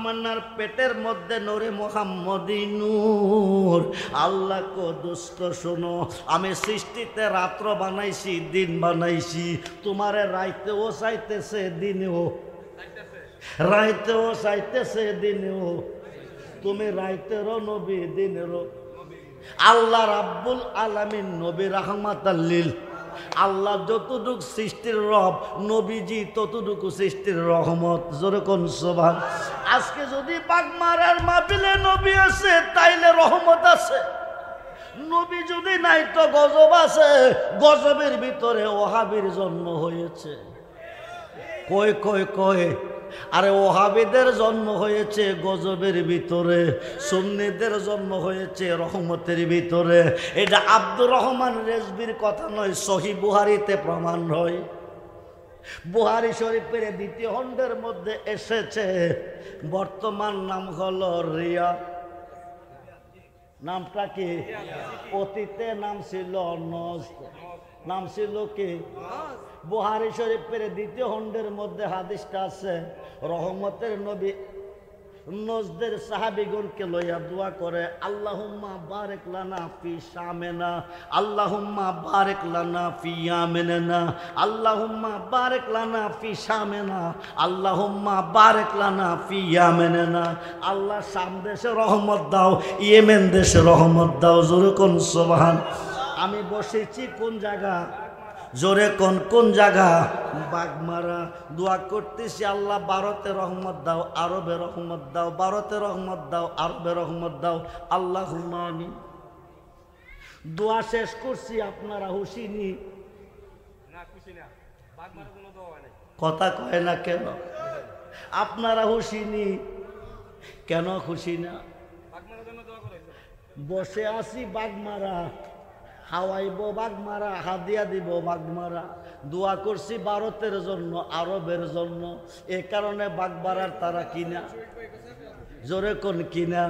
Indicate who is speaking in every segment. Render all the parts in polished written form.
Speaker 1: তামান্নার পেটের মধ্যে নূরে মুহাম্মদী নূর। আল্লাহ কো দোস্ত শোনো, আমি সৃষ্টিতে রাত্র বানাইছি, দিন বানাইছি। তোমারে রাইতেও চাইতেছে, দিনেও রাইতেও চাইতেছে, দিনেও। তুমি রাইতেরও নবী, দিনেরও। আল্লাহ রাব্বুল আলামিন নবী রাহমাতাল লিল। আল্লাহ যতটুক সৃষ্টির রব, নবীজি ততটুকু সৃষ্টির রহমত। জোরে কোন সুবহান। আজকে যদি বাগমারার মাহফিলে নবী আছে তাইলে রহমত আছে, নবী যদি নাই তো গজব আছে। গজবের ভিতরে ওহাবীর জন্ম হয়েছে। কয় কয় কয় আরে ওহাবীদের জন্ম হয়েছে গজবের ভিতরে, সুন্নিদের জন্ম হয়েছে রহমতের ভিতরে। এটা আব্দুর রহমান রেজভির কথা নয়, সহিহ বুখারীতে প্রমাণ হয়। বুখারী শরীফের দ্বিতীয় খণ্ডের মধ্যে এসেছে। বর্তমান নাম হলো রিয়া। নামটা কি? অতীতে নাম ছিল নজদ। নাম ছিল কি? বুখারী শরীফের দ্বিতীয় খণ্ডের মধ্যে হাদিসটা আছে। রহমতের নবী নজদের সাহাবীগণকে লইয়া দোয়া করে, আল্লাহুম্মা বারিক লানা ফি শামিনা, আল্লাহুম্মা বারিক লানা ফি ইয়ামিনা, আল্লাহুম্মা বারিক লানা ফি শামিনা, আল্লাহুম্মা বারিক লানা ফি ইয়ামিনা। আল্লাহ শাম দেশে রহমত দাও, ইয়েমেন দেশে রহমত দাও। জোরে কোন সুবহান। আমি বসেছি কোন জায়গা? জোরে কোন কোন জায়গা? বাগমারা। দোয়া করতেছি, আল্লাহ ভারতে রহমত দাও, আরবে রহমত দাও, ভারতে রহমত দাও, আরবে রহমত দাও। আল্লাহুম্মা আমিন। দোয়া শেষ করছি, আপনারা খুশি নি? কথা কয় না কেন? আপনারা খুশি নি কেন? খুশি না? বসে আছি বাগমারা, হাওয়াইব বাগমারা, হাদিয়া দিব বাগমারা। দোয়া করছি ভারতের জন্য, আরবের জন্য। এ কারণে বাগমারার তারা কিনা। জোরে কোন কিনা?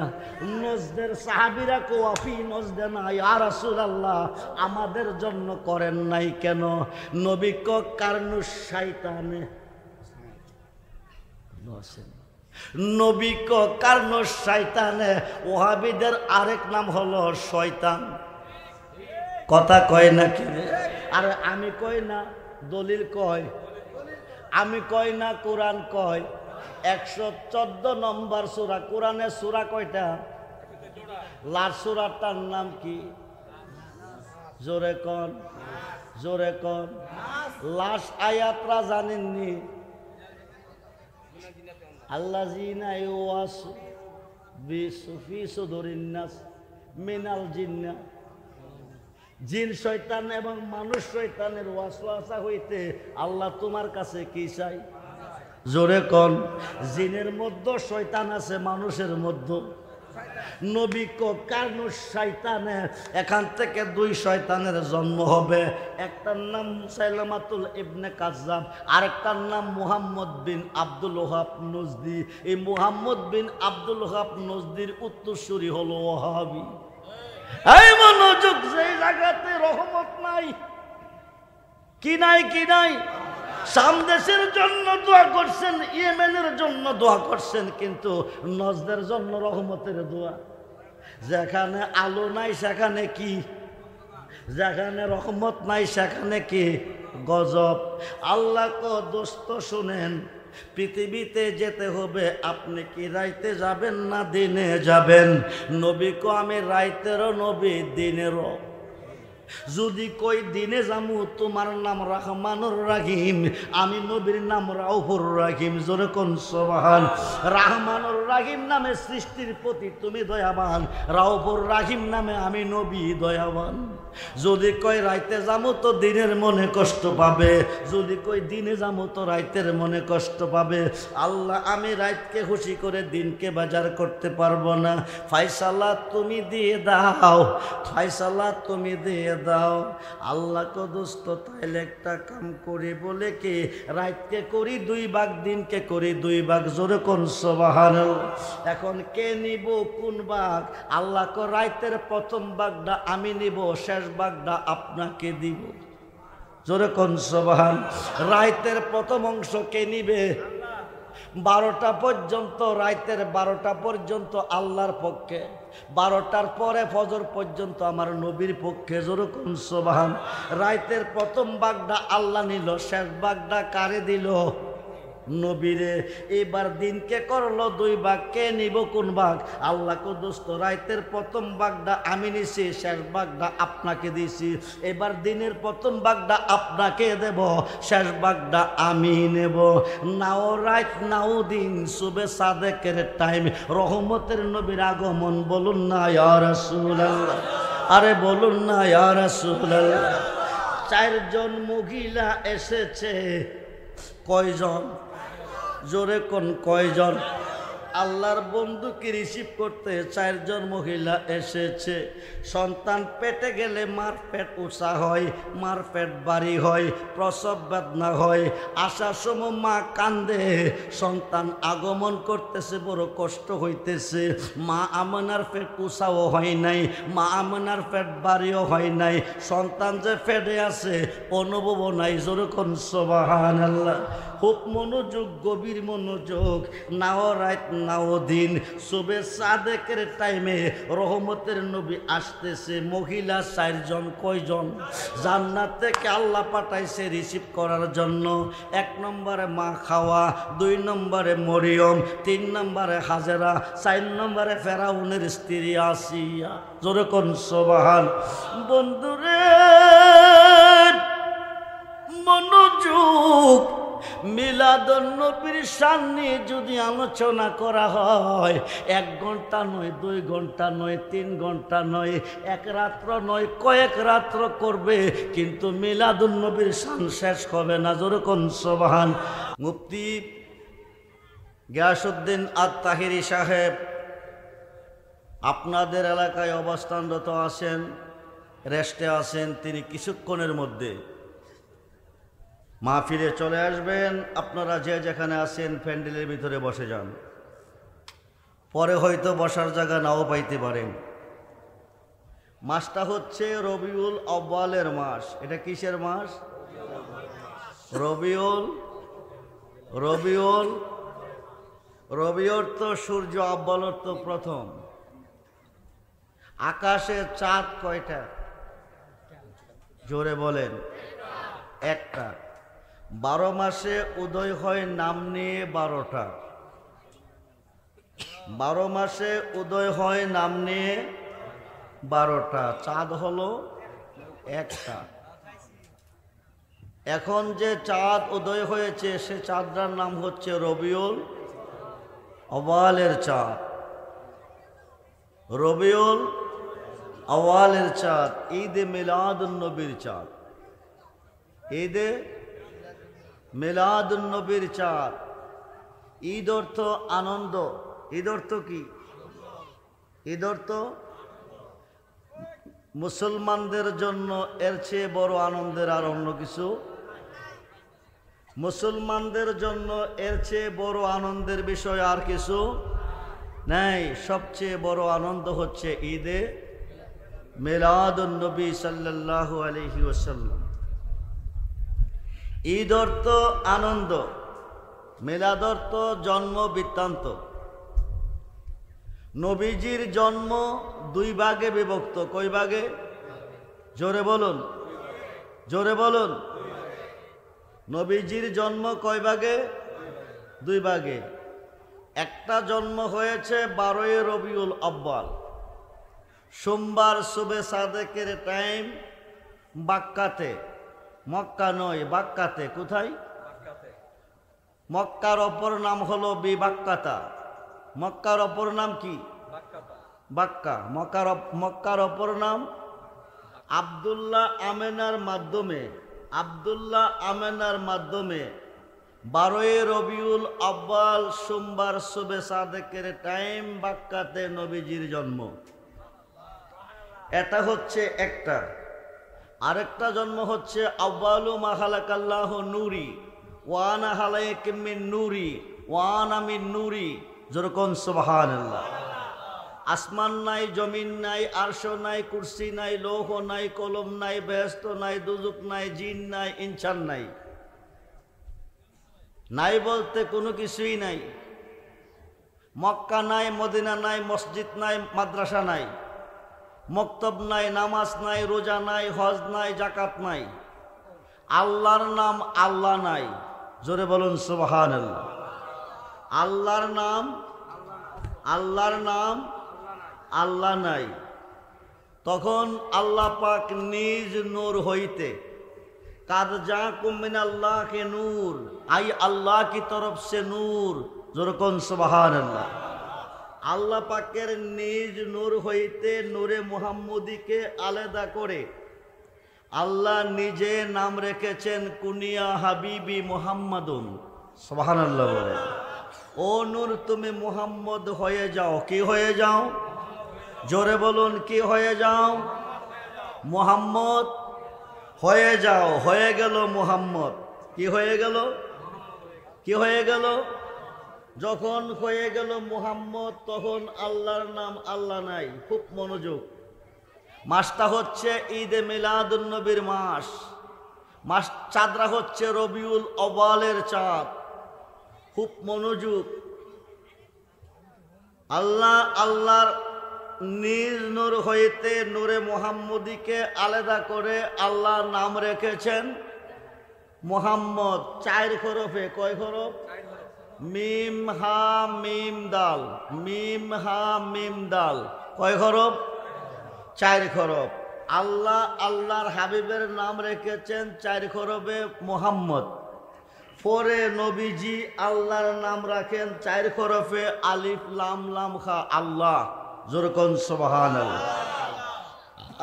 Speaker 1: নজদের সাহাবীরা কোয়াফি নজদে না, ইয়া রাসূলুল্লাহ আমাদের জন্য করেন নাই কেন? নবী ক কারণু শয়তানে, নবী ক কারণু শয়তানে। ওহাবীদের আরেক নাম হলো শয়তান। কথা কয় না কি? আর আমি কই না, দলিল কয়। আমি কই না, কোরআন কয়। 114 নম্বর সূরা। কোরআনে সূরা কয়টা? লাস্ট সূরাটার নাম কি? জোরে কোন, জোরে কোন। লাস্ট আয়াতটা জানেননি? আল্লাযীনা ইউওয়াসু ফি সুদুরিন নাস মিনাল জিন্নাহ। জিন শয়তান এবং মানুষ শয়তানের ওয়াসওয়াসা হইতে আল্লাহ তোমার কাছে কি চাই? জোরে কোন। জিনের মধ্যে শয়তান আছে, মানুষের মধ্যে। নবী কো কারণু শয়তানে। এখান থেকে দুই শয়তানের জন্ম হবে। একটার নাম মুসাইলামাতুল ইবনে কাজ্জাব, আরেকটার নাম মুহাম্মদ বিন আব্দুল ওহাব নজদি। এই মুহাম্মদ বিন আব্দুল ওহাব নজদির উত্তরসূরি হলো ওহাবী। এই মনোযোগ, যেই জায়গাতে রহমত নাই, কি নাই, কি নাই? শাম দেশের জন্য দোয়া করছেন, ইয়েমেনের জন্য দোয়া করছেন, কিন্তু নজদের জন্য রহমতের দোয়া। যেখানে আলো নাই সেখানে কি? যেখানে রহমত নাই সেখানে কি? গজব। আল্লাহ কো দোস্ত শুনেন, পৃথিবীতে যেতে হবে, আপনি কি রাইতে যাবেন না দিনে যাবেন? নবী কো আমি রাইতেরও নবী, দিনেরও। যদি কই দিনে যামু, তোমার নাম রহমানুর রাহিম, আমি নবীর নাম রাউফুর রাহিম। জোরে কোন সুবহান। রহমানুর রাহিম নামে সৃষ্টির প্রতি তুমি দয়াবান, রাউফুর রাহিম নামে আমি নবী দয়াবান। যদি কই রাইতে যামু তো দিনের মনে কষ্ট পাবে, যদি কই দিনে যামু তো রাইতের মনে কষ্ট পাবে। আল্লাহ আমি রাতকে খুশি করে দিনকে বাজার করতে পারবো না, ফায়সালা তুমি দিয়ে দাও, ফায়সালা তুমি দিয়ে দাও। আল্লাহ কো দোস্ত তাইলে একটা কাম করি, বলে কি রাতকে করি 2 ভাগ, দিনকে করি 2 ভাগ। জোরে কোন সুবহানাল্লাহ। এখন কে নিব কোন ভাগ? আল্লাহ কো রাতের প্রথম ভাগটা আমি নিব, শেষ ভাগটা আপনাকে দিব। জোরে কোন সুবহান। রাতের প্রথম অংশ কে নিবে? 12টা পর্যন্ত, রাতের 12টা পর্যন্ত আল্লাহর পক্ষে, 12টার পরে ফজর পর্যন্ত আমার নবীর পক্ষে। যেরকম সুবহান। রাতের প্রথম ভাগটা আল্লাহ নিল, শেষ ভাগটা কারে দিল? নবীরে। এবার দিনকে করলো 2 ভাগ, কে নিব কোন ভাগ? আল্লাহ কো দোস্ত রাতের প্রথম ভাগটা আমি নিছি, শেষ ভাগটা আপনাকে দিছি। এবার দিনের প্রথম ভাগটা আপনাকে দেব, শেষ ভাগটা আমি নেব। নাও রাত নাও দিন, শুবে সাদেকের টাইম, রহমতের নবীর আগমন। বলুন না ইয়া রাসূলুল্লাহ, আরে বলুন না ইয়া রাসূলুল্লাহ। 4 জন মহিলা এসেছে। কয়জন? জোরে কোন কয়জন? আল্লাহর বন্ধুকে রিসিভ করতে 4 জন মহিলা এসেছে। সন্তান পেটে গেলে মার পেট উঁচা হয়, মার পেট বাড়ি হয়, প্রসব বেদনা হয়। আসার সময় মা কান্দে, সন্তান আগমন করতেছে, বড় কষ্ট হইতেছে। মা আমেনার পেট উঁচাও হয় নাই, মা আমেনার পেট বাড়িও হয় নাই। সন্তান যে পেটে আছে অনুভবও নাই। যেরকম সুবহানাল্লাহ। খুব মনোযোগ, গভীর মনোযোগ। নাও রাত নাও দিন, শুবে সাদেকের টাইমে রহমতের নবী আসতেছে। মহিলা 4 জন। কয়জন? জান্নাত থেকে আল্লাহ পাঠাইছে রিসিভ করার জন্য। 1 নম্বরে মা খাওয়া, 2 নম্বরে মরিয়ম, 3 নম্বরে হাজেরা, 4 নম্বরে ফেরাউনের স্ত্রী আসিয়া। জোরে কোন সুবহান। বন্ধুরে মনোযোগ। মিলাদুন নবীর সামনে যদি আলোচনা করা হয়, 1 ঘন্টা নয়, 2 ঘন্টা নয়, 3 ঘন্টা নয়, 1 রাত্র নয়, কয়েক রাত্র করবে, কিন্তু মিলাদুন নবীর শান শেষ হবে না। যেরকম সুবহান। মুফতি গিয়াসউদ্দিন আত-তাহিরি সাহেব আপনাদের এলাকায় অবস্থানরত আছেন, রেস্টে আছেন। তিনি কিছুক্ষণের মধ্যে মাহফিলে চলে আসবেন। আপনারা যে যেখানে আছেন প্যান্ডেলের ভিতরে বসে যান। পরে হয়তো বসার জায়গা নাও পাইতে পারেন। মাসটা হচ্ছে রবিউল আউয়ালের মাস। এটা কিসের মাস? রবিউল তো সূর্য, আউয়াল তো প্রথম। আকাশে চাঁদ কয়টা? জোরে বলেন। একটা। 12 মাসে উদয় হয় নাম নিয়ে 12টা। 12 মাসে উদয় হয় নাম নিয়ে 12টা। চাঁদ হলো একটা। এখন যে চাঁদ উদয় হয়েছে সে চাঁদটার নাম হচ্ছে রবিউল আউয়ালের চাঁদ। রবিউল আউয়ালের চাঁদ, ঈদে মিলাদুন নবীর চাঁদ। ঈদে মিলাদুন নবীর চাঁদ। ঈদ অর্থ আনন্দ। ঈদ অর্থ কি? ঈদ অর্থ মুসলমানদের জন্য এর চেয়ে বড় আনন্দের আর অন্য কিছু। মুসলমানদের জন্য এর চেয়ে বড় আনন্দের বিষয় আর কিছু নাই। সবচেয়ে বড় আনন্দ হচ্ছে ঈদে মিলাদুন নবী সাল্লাল্লাহু আলাইহি ওয়াসাল্লাম। ঈদ অর্থ আনন্দ, মিলাদ অর্থ জন্ম বৃত্তান্ত। নবীজির জন্ম 2 ভাগে বিভক্ত। কয় ভাগে? জোরে বলুন, জোরে বলুন। নবীজির জন্ম কয় ভাগে? 2 ভাগে। একটা জন্ম হয়েছে 12 রবিউল আউয়াল, সোমবার শুবে সাদেকের টাইম, বাক্কাতে। মক্কা নয়, বাক্কাতে। কোথায়? মক্কার অপর নাম হলো বিবাক্কাতা। মক্কার অপর নাম কি? বাক্কা। মক্কার অপর নাম আব্দুল্লাহ আমেনার মাধ্যমে, আব্দুল্লাহ আমেনার মাধ্যমে 12 রবিউল আউয়াল সোমবার শুবে সাদেকের টাইম, বাক্কাতে নবীজির জন্ম। এটা হচ্ছে একটা। আরেকটা জন্ম হচ্ছে আউয়ালু মা খালাকাল্লাহু নূরি ওয়া আনা খালাইকুম মিন নূরি ওয়া আনা মিন নূরি। যেরকম সুবহানাল্লাহ। আসমান নাই, জমিন নাই, আরশ নাই, কুরসি নাই, লৌহ নাই, কলম নাই, বেহেশত নাই, দুজক নাই, জিন নাই, ইনসান নাই। নাই বলতে কোনো কিছুই নাই। মক্কা নাই, মদিনা নাই, মসজিদ নাই, মাদ্রাসা নাই, মক্তব নাই, নামাজ নাই, রোজা নাই, হজ নাই, জাকাত নাই। আল্লাহর নাম আল্লাহ নাই। জোরে বলুন সুবহানাল্লাহ। আল্লাহর নাম আল্লাহ নাই। তখন আল্লাহ পাক নিজ নূর হইতে, কাদ জাকুম মিনাল্লাহি নূর, আই আল্লাহ কি তরফ সে নূর। যেরকম সুবহানাল্লাহ। আল্লাহ পাকের নিজ নূর হইতে নূরে মুহাম্মদীকে আলাদা করে আল্লাহ নিজে নাম রেখেছেন কুনিয়া হাবিবি মুহাম্মাদুন। সুবহানাল্লাহ বলে, ও নূর তুমি মুহাম্মদ হয়ে যাও। কি হয়ে যাও? জোরে বলুন, কি হয়ে যাও? মুহাম্মদ হয়ে যাও। হয়ে গেল মুহাম্মদ। কি হয়ে গেল? কি হয়ে গেল? যখন হয়ে গেল মুহাম্মদ, তখন আল্লাহর নাম আল্লাহ নাই। খুব মনোযোগ। মাসটা হচ্ছে ঈদে মিলাদুন নবীর মাস। চাঁদরা হচ্ছে রবিউল আউয়ালের চাঁদ। খুব মনোযোগ। আল্লাহর নিজ নূর হইতে নূরে মুহাম্মদীকে আলাদা করে আল্লাহ নাম রেখেছেন মুহাম্মদ। 4 হরফে। কয় হরফ? মিম হা মিম দাল। মিম হা মিম দাল। কয় হরফ? 4 হরফ। আল্লাহর হাবিবের নাম রেখেছেন 4 হরফে মুহাম্মদ। পরে নবীজি আল্লাহর নাম রাখেন 4 হরফে আলিফ লাম লাম খা আল্লাহ। যেরকম সুবহানাল্লাহ।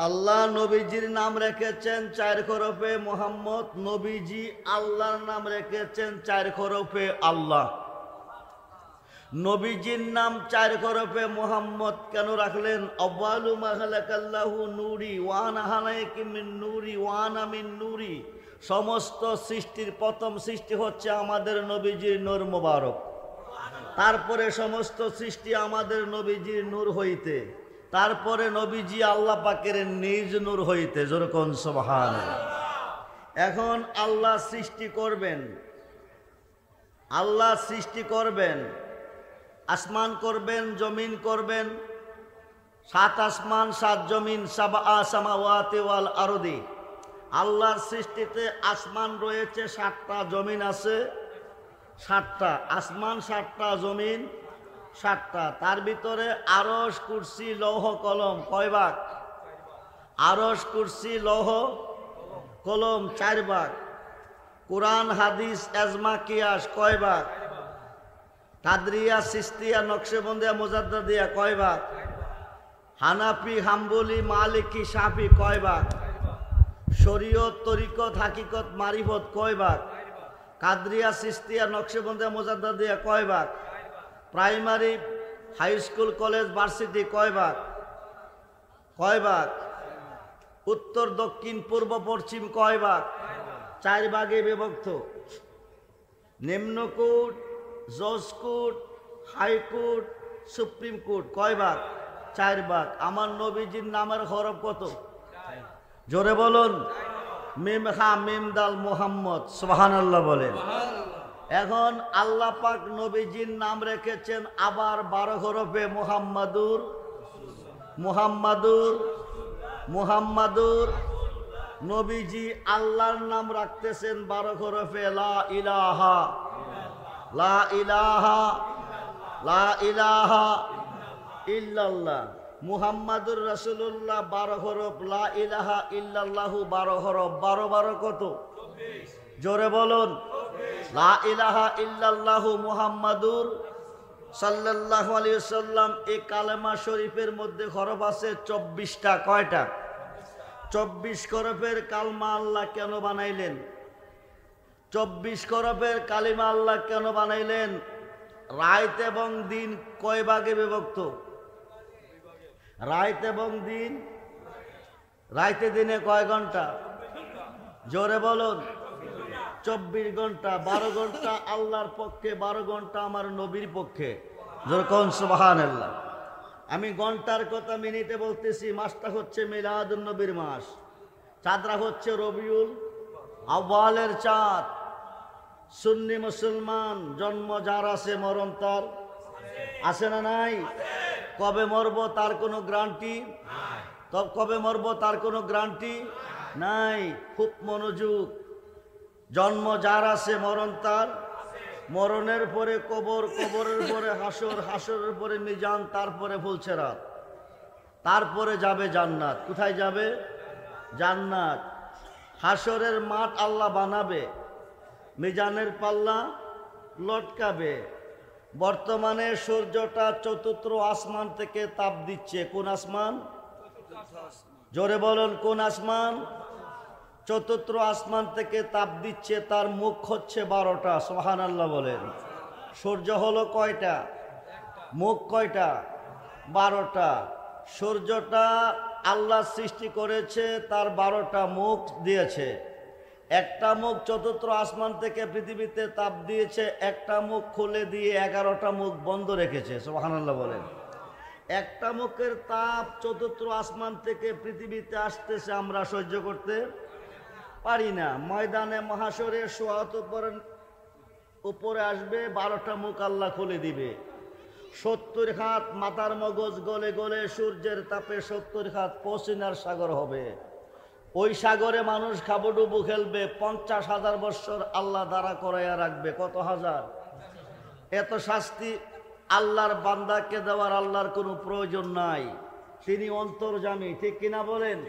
Speaker 1: আল্লাহ নবীজির নাম রেখেছেন 4 হরফে মুহাম্মদ। নবীজি আল্লাহর নাম রেখেছেন 4 হরফে আল্লাহ। নবীজির নাম 4 হরফে মুহাম্মদ কেন রাখলেন? আউয়ালু মা খালাকাল্লাহু নূরি ওয়া আনা খালাইকি মিন নূরি ওয়া আনা মিন নূরি। সমস্ত সৃষ্টির প্রথম সৃষ্টি হচ্ছে আমাদের নবীজির নূর মোবারক। তারপরে সমস্ত সৃষ্টি আমাদের নবীজির নূর হইতে, তারপরে নবীজি আল্লাহ পাকের নিজ নূর হইতে। যেরকম সুবহানাল্লাহ। এখন আল্লাহ সৃষ্টি করবেন, আল্লাহ সৃষ্টি করবেন, আসমান করবেন, জমিন করবেন। 7 আসমান 7 জমিন, সাবআ সামাওয়াতি ওয়াল আরদি। আল্লাহর সৃষ্টিতে আসমান রয়েছে 7টা, জমিন আছে 7টা। আসমান 7টা, জমিন 7টা। তার ভিতরে আরশ, কুরসি, লৌহ, কলম কয় ভাগ? আরশ, কুরসি, লৌহ, কলম 4 ভাগ। কোরআন, হাদিস, এজমা, কিয়াস কয় ভাগ? কাদরিয়া, সিস্তিয়া, নকশবন্দিয়া, মুজাদ্দিদিয়া কয় ভাগ? হানাফি, হাম্বলি, মালিকি, শাফি কয় ভাগ? শরীয়ত, তরিকত, হাকিকত, মারিফত কয় ভাগ? কাদরিয়া, সিস্তিয়া, নকশবন্দিয়া, মুজাদ্দিদিয়া কয় ভাগ? Primary, high school, college, varsity কয় ভাগ? কয় ভাগ? উত্তর, দক্ষিণ, পূর্ব, পশ্চিম কয় ভাগ? 4 ভাগে বিভক্ত। নিম্নকোর্ট, জজ কোর্ট, হাইকোর্ট, সুপ্রিম কোর্ট কয় ভাগ? 4 ভাগ। আমার নবীজির নামের হরফ কত? জোরে বলুন। মিম হা মিম দাল মুহাম্মদ। সুবহানাল্লাহ বলেন। এখন আল্লাহ পাক নবীজির নাম রেখেছেন আবার 12 হরফে মুহাম্মাদুর। নবীজি আল্লাহর নাম রাখতেছেন 12 হরফে লা ইলাহা ইল্লাল্লাহ। মুহাম্মাদুর রাসূলুল্লাহ 12 হরফ, লা ইলাহা ইল্লাল্লাহু 12 হরফ। 12 কত? জোরে বলুন। লা ইলাহা ইল্লাল্লাহু মুহাম্মাদুর সাল্লাল্লাহু আলাইহি ওয়াসাল্লাম। এই কালেমা শরীফের মধ্যে হরফ আছে 24টা। কয়টা? 24 হরফের কালমা আল্লাহ কেন বানাইলেন? 24 হরফের কালিমা আল্লাহ কেন বানাইলেন? রাত এবং দিন কয় ভাগে বিভক্ত? রাত এবং দিন। রাতে দিনে কয় ঘন্টা? জোরে বলুন। 24 ঘন্টা। 12 ঘন্টা আল্লাহর পক্ষে, 12 ঘন্টা আমার নবীর পক্ষে। যেরকম সুবহানাল্লাহ। আমি ঘন্টার কথা মিনিটে বলতেছি। মাসটা হচ্ছে মিলাদুন নবীর মাস। চাঁদরা হচ্ছে রবিউল আউয়ালের চাঁদ। সুন্নি মুসলমান, জন্ম যার আছে মরণ তার আছে না নাই? কবে মরব তার কোনো গ্যারান্টি? কবে মরব তার কোনো গ্যারান্টি নাই। খুব মনোযোগ। জন্ম যার আছে মরণ তার, মরণের পরে কবর, কবরের পরে হাসর, হাসরের পরে মিজান, তারপরে ফুলছেরাত, তারপরে যাবে জান্নাত। কোথায় যাবে? জান্নাত। হাসরের মাঠ আল্লাহ বানাবে, মিজানের পাল্লা লটকাবে। বর্তমানে সূর্যটা চতুর্থ আসমান থেকে তাপ দিচ্ছে। কোন আসমান? জোরে বলুন, কোন আসমান? চতুর্থ আসমান থেকে তাপ দিচ্ছে। তার মুখ হচ্ছে 12টা। সুবহানাল্লাহ বলেন। সূর্য হলো কয়টা? মুখ কয়টা? 12টা। সূর্যটা আল্লাহ সৃষ্টি করেছে, তার 12টা মুখ দিয়েছে। একটা মুখ চতুর্থ আসমান থেকে পৃথিবীতে তাপ দিয়েছে, একটা মুখ খুলে দিয়ে 11টা মুখ বন্ধ রেখেছে। সুবহানাল্লাহ বলেন। একটা মুখের তাপ চতুর্থ আসমান থেকে পৃথিবীতে আসতেছে, আমরা সহ্য করতে পারি না। ময়দানে মহাশরে সোয়াত উপরে আসবে, 12টা মুখ আল্লাহ খুলে দিবে। 70 হাত মাথার মগজ গলে গলে সূর্যের তাপে 70 হাত পশ্চিমার সাগর হবে। ওই সাগরে মানুষ খাবুডুবু খেলবে। 50,000 বৎসর আল্লাহ দ্বারা করাইয়া রাখবে। কত হাজার? এত শাস্তি আল্লাহর বান্দাকে দেওয়ার আল্লাহর কোনো প্রয়োজন নাই। তিনি অন্তর্যামী, ঠিক কিনা বলেন?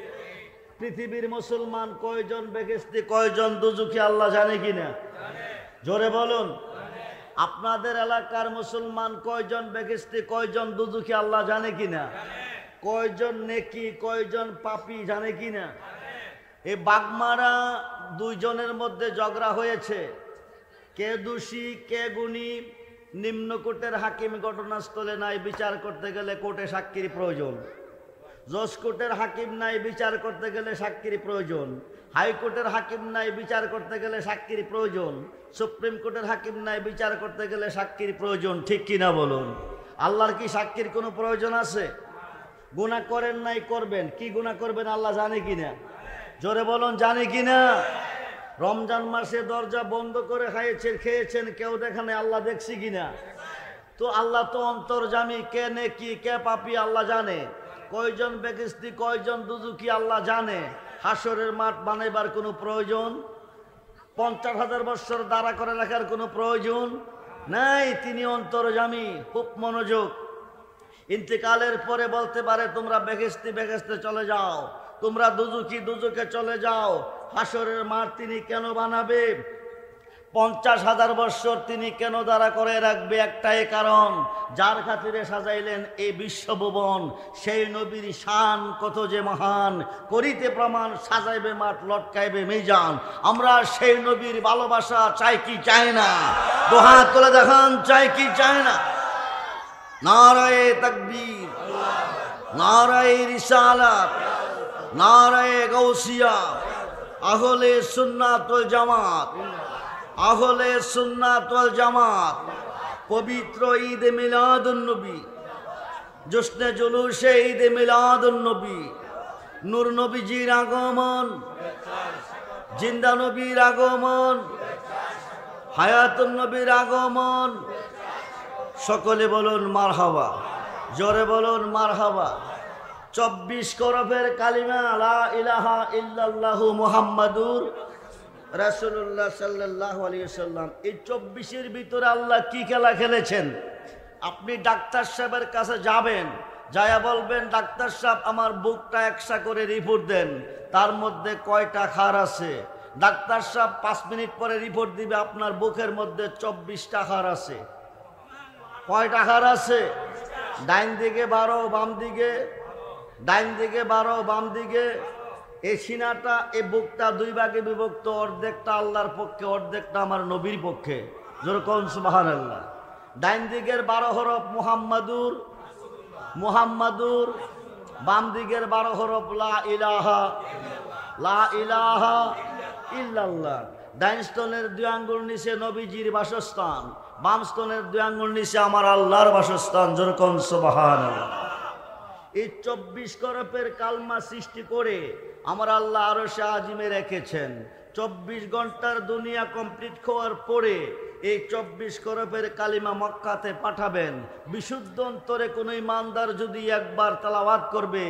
Speaker 1: পৃথিবীর মুসলমান কয়জন বেহেশতি, কয়জন দুজখী আল্লাহ জানে কিনা? জোরে বলুন। আপনাদের এলাকার মুসলমান কয়জন বেহেশতি, কয়জন দুজখী আল্লাহ জানে কিনা? কয়জন নেকি, কয়জন পাপী জানে কিনা? এই বাগমারা দুইজনের মধ্যে ঝগড়া হয়েছে। কে দোষী কে গুণী নিম্নকোর্টের হাকিম ঘটনাস্থলে নাই, বিচার করতে গেলে কোর্টে সাক্ষীর প্রয়োজন। জজ কোর্টের হাকিম নাই, বিচার করতে গেলে সাক্ষীর প্রয়োজন। হাইকোর্টের হাকিম নাই, বিচার করতে গেলে সাক্ষীর প্রয়োজন। সুপ্রিম কোর্টের হাকিম নাই, বিচার করতে গেলে সাক্ষীর প্রয়োজন। ঠিক কিনা বলুন? আল্লাহর কি সাক্ষীর কোনো প্রয়োজন আছে? গুনাহ করেন নাই, করবেন। কি গুনাহ করবেন আল্লাহ জানে কিনা? জোরে বলুন, জানে কিনা? রমজান মাসে দরজা বন্ধ করে খেয়েছেন, কেউ দেখে নাই, আল্লাহ দেখছি কিনা? তো আল্লাহ তো অন্তর্যামী, কে নেকি কে পাপী আল্লাহ জানে। কয়জন বেহেশতি কয়জন দুজখী আল্লাহ জানে। হাসরের মাঠ বানাইবার কোনো প্রয়োজন, 50,000 বৎসর দাঁড়া করে রাখার কোনো প্রয়োজন নাই। তিনি অন্তর্যামী। খুব মনোযোগ। ইন্তেকালের পরে বলতে পারে তোমরা বেহেশতি বেহেশতে চলে যাও, তোমরা দুজখী দুজখে চলে যাও। হাসরের মাঠ তিনি কেন বানাবে? 50,000 বৎসর তিনি কেন দাঁড়া করে রাখবে? একটাই কারণ, যার খাতিরে সাজাইলেন এই বিশ্বভুবন, সেই নবীর শান কত যে মহান। করিতে প্রমাণ সাজাইবে মাঠ, লটকাইবে মিজান। আমরা সেই নবীর ভালোবাসা চাই কি চাই না? দুহাত তুলে দেখান, চাই কি চাই না? নারায়ে তাকবীর, নারায়ে রিসালাত, নারায়ে গাউসিয়া। আহলে সুন্নাত ওয়াল জামাত, আহলে সুন্নাত ওয়াল জামাত। পবিত্র ঈদ মিলাদুন নবী, জশ্নে জুলুসে ঈদ মিলাদুন নবী, নূর নবীজির আগমন, জিন্দা নবীর আগমন, হায়াতুন নবীর আগমন। সকলে বলুন মারহাবা, জোরে বলুন মারহাবা। 24 করফের কালিমা লা ইলাহা ইল্লাল্লাহু মুহাম্মাদুর রাসূলুল্লাহ সাল্লাল্লাহু আলাইহি ওয়াসাল্লাম। এই 24-এর ভিতরে আল্লাহ কি খেলা খেলেছেন? আপনি ডাক্তার সাহেবের কাছে যাবেন, যায়া বলবেন ডাক্তার সাহেব আমার বুকটা 100 করে রিপোর্ট দেন, তার মধ্যে কয়টা খার আছে? ডাক্তার সাহেব 5 মিনিট পরে রিপোর্ট দিবে আপনার বুকের মধ্যে 24টা খার আছে। কয়টা খার আছে? ডাইন দিকে 12, বাম দিকে, ডাইন দিকে 12, বাম দিকে। এই সিনাটা, এই বুকটা 2 ভাগে বিভক্ত, অর্ধেকটা আল্লাহর পক্ষে, অর্ধেকটা আমার নবীর পক্ষে। যেরকম সুবহানাল্লাহ। ডাইন দিকের 12 হরফ মুহাম্মাদুর, মুহাম্মাদুর। বাম দিকের 12 হরফ লা ইলাহা, লা ইলাহা ইল্লাল্লাহ। ডাইন স্তনের 2 আঙ্গুল নিচে নবীজির বাসস্থান, বাম স্তনের 2 আঙ্গুল নিচে আমার আল্লাহর বাসস্থান। যেরকম সুবহানাল্লাহ। এই 24 করপের কালমা সৃষ্টি করে আমার আল্লাহ আরশে আজিমে রেখেছেন। 24 ঘন্টার দুনিয়া কমপ্লিট হওয়ার পরে এই 24 করবের কালিমা মক্কাতে পাঠাবেন। বিশুদ্ধ অন্তরে কোনো ইমানদার যদি একবার তেলাওয়াত করবে,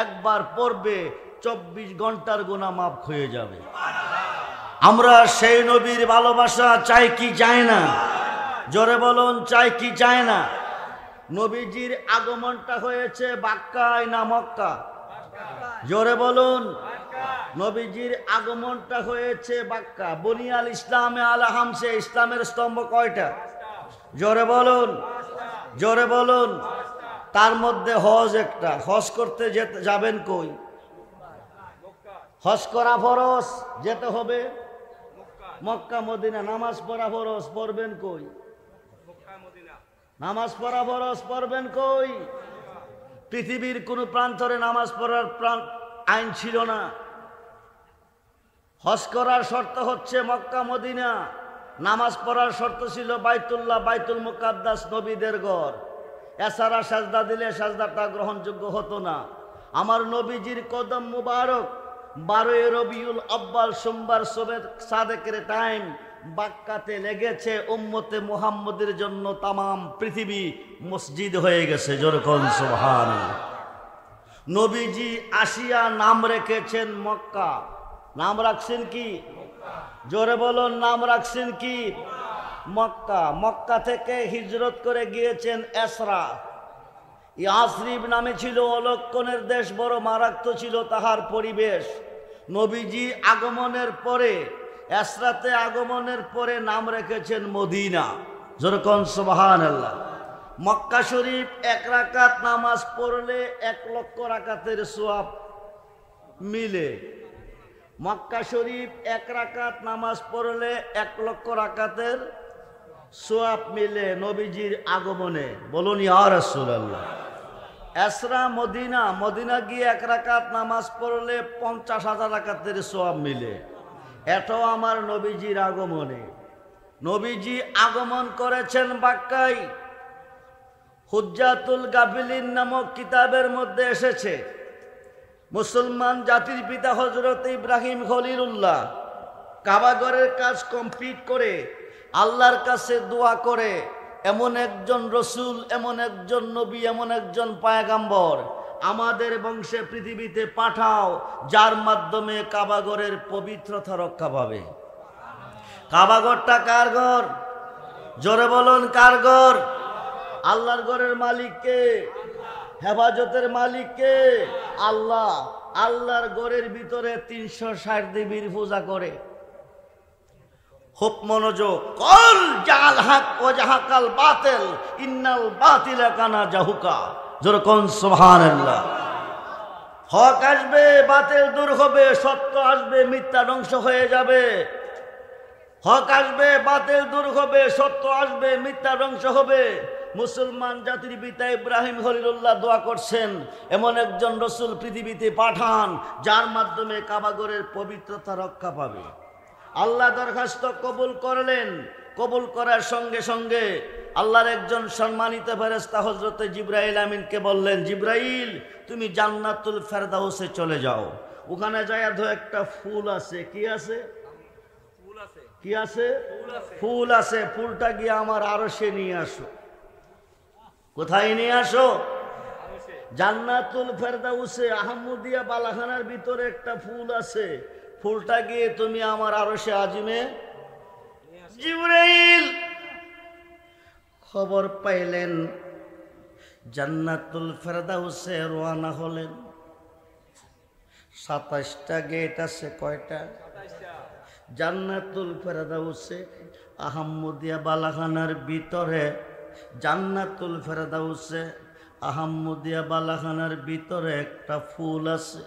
Speaker 1: একবার পড়বে, 24 ঘন্টার গুনাহ মাফ হয়ে যাবে। আমরা সেই নবীর ভালোবাসা চাই কি চাই না? জোরে বলুন, চাই কি চাই না? নবীজির আগমনটা হয়েছে বাক্কায় না মক্কা? জোরে বলুন। নবীজির আগমনটা হয়েছে বাক্কা। বুনিয়াল ইসলামে আলা হামসে, ইসলামের স্তম্ভ কয়টা? জোরে বলুন, জোরে বলুন। তার মধ্যে হজ একটা। হজ করতে যাবেন কই? হজ করা ফরজ, যেতে হবে মক্কা মদিনা। নামাজ পড়া ফরজ, পড়বেন কই? নামাজ পড়া ফরজ, পড়বেন কই? পৃথিবীর কোন প্রান্তরে নামাজ পড়ার আইন ছিল না। হজ করার শর্ত হচ্ছে মক্কা মদিনা। নামাজ পড়ার শর্ত ছিল বাইতুল্লাহ, বাইতুল মুকাদ্দাস, নবীদের ঘর। এছাড়া সাজদা দিলে সাজদাটা গ্রহণযোগ্য হতো না। আমার নবীজির কদম মুবারক 12 রবিউল আব্বাল সোমবার সোবের সাদেকের টাইম বাক্কাতে লেগেছে। উম্মতে মুহাম্মদের জন্য তামাম পৃথিবী মসজিদ হয়ে গেছে। যেরকম সুবহানাল্লাহ। নবীজি আসিয়া নাম রেখেছেন মক্কা। নাম রাখছেন কি? জোরে বলুন, নাম রাখছেন কি? মক্কা। মক্কা থেকে হিজরত করে গিয়েছেন এসরা। ইয়াসরিব নামে ছিল অলক্ষণের দেশ, বড় মারাত্মক ছিল তাহার পরিবেশ। নবীজি আগমনের পরে, এসরাতে আগমনের পরে নাম রেখেছেন মদিনা। যেরকম সুবহানাল্লাহ। মক্কা শরীফ 1 রাকাত নামাজ পড়লে 1 লক্ষ রাকাতের সওয়াব মিলে। মক্কা শরীফ 1 রাকাত নামাজ পড়লে 1 লক্ষ রাকাতের সওয়াব মিলে নবীজির আগমনে। বলুন ইয়া রাসূলুল্লাহ। এসরা মদিনা, মদিনা গিয়ে 1 রাকাত নামাজ পড়লে 50,000 রাকাতের সওয়াব মিলে। এটাও আমার নবীজির আগমনে। নবীজি আগমন করেছেন বাক্কায়। হুজ্জাতুল গাফিলিন নামক কিতাবের মধ্যে এসেছে, মুসলমান জাতির পিতা হযরত ইব্রাহিম খলিলুল্লাহ কাবাঘরের কাজ কমপ্লিট করে আল্লাহর কাছে দোয়া করে, এমন একজন রসুল, এমন একজন নবী, এমন একজন পয়গম্বর আমাদের বংশে পৃথিবীতে পাঠাও, যার মাধ্যমে কাবাঘরের পবিত্রতা রক্ষা পাবে। কাবাঘরটা কার ঘর? জোরে বলুন, কার ঘর? আল্লাহর ঘরের মালিক কে? হেফাজতের মালিক কে? আল্লাহ। আল্লাহর ঘরের ভিতরে 360 দেবীর পূজা করে। খুব মনোযোগ। কল জাল হক ও জাহাকাল বাতিল ইন্নাল বাতিলা কানা জাহুকা। যেরকম সুবহানাল্লাহ। হক আসবে, বাতিল দূর হবে, সত্য আসবে, মিথ্যা ধ্বংস হয়ে যাবে। হক আসবে, বাতিল দূর হবে, সত্য আসবে, মিথ্যা ধ্বংস হবে। মুসলমান জাতির পিতা ইব্রাহিম খলিলুল্লাহ দোয়া করছেন, এমন একজন রসুল পৃথিবীতে পাঠান, যার মাধ্যমে কাবাঘরের পবিত্রতা রক্ষা পাবে। আল্লাহ দরখাস্ত কবুল করলেন। কবুল করার সঙ্গে সঙ্গে আল্লাহর একজন সম্মানিত ফেরেশতা হযরত জিবরাইল আমিনকে বললেন, জিবরাইল তুমি জান্নাতুল ফেরদাউসে চলে যাও। ওখানে যায়া একটা ফুল আছে। কি আছে? কি আছে? ফুল আছে। ফুলটা গিয়ে আমার আরশে নিয়ে আসো। কোথায় নিয়ে আসো? জান্নাতুল ফেরদাউসে আহমদিয়া বালাখানার ভিতরে একটা ফুল আছে। ফুলটা গিয়ে তুমি আমার আরশে আজিমে। জিবরাইল খবর পাইলেন, জান্নাতুল ফেরদাউসে রওনা হলেন। 27টা গেট আছে। কয়টা? জান্নাতুল ফেরদাউসে আহমদিয়া বালাখানার ভিতরে, জান্নাতুল ফেরদাউসে আহমদিয়া বালাখানার ভিতরে একটা ফুল আছে।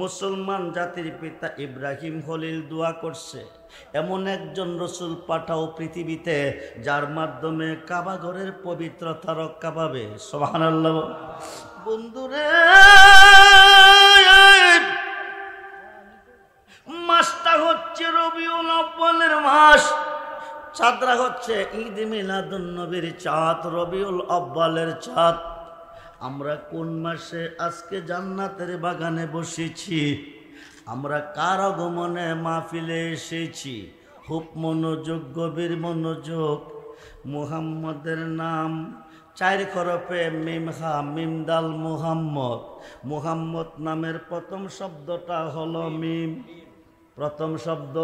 Speaker 1: মুসলমান জাতির পিতা ইব্রাহিম খলিল দোয়া করছে, এমন একজন রসুল পাঠাও পৃথিবীতে, যার মাধ্যমে কাবাঘরের পবিত্রতা রক্ষা পাবে। সুবহানাল্লাহ। বন্ধুরে, মাসটা হচ্ছে রবিউল আউয়ালের মাস। চাঁদরা হচ্ছে ঈদ মিলাদুন নবীর চাঁদ, রবিউল আউয়ালের চাঁদ। আমরা কোন মাসে আজকে জান্নাতের বাগানে বসেছি? আমরা কার আগমনে মাহফিলে এসেছি? খুব মনোযোগ, গভীর মনোযোগ। মুহাম্মদের নাম 4 হরফে, মিম হা মিম দাল মুহাম্মদ। মুহাম্মদ নামের প্রথম শব্দটা হলো মিম। প্রথম শব্দ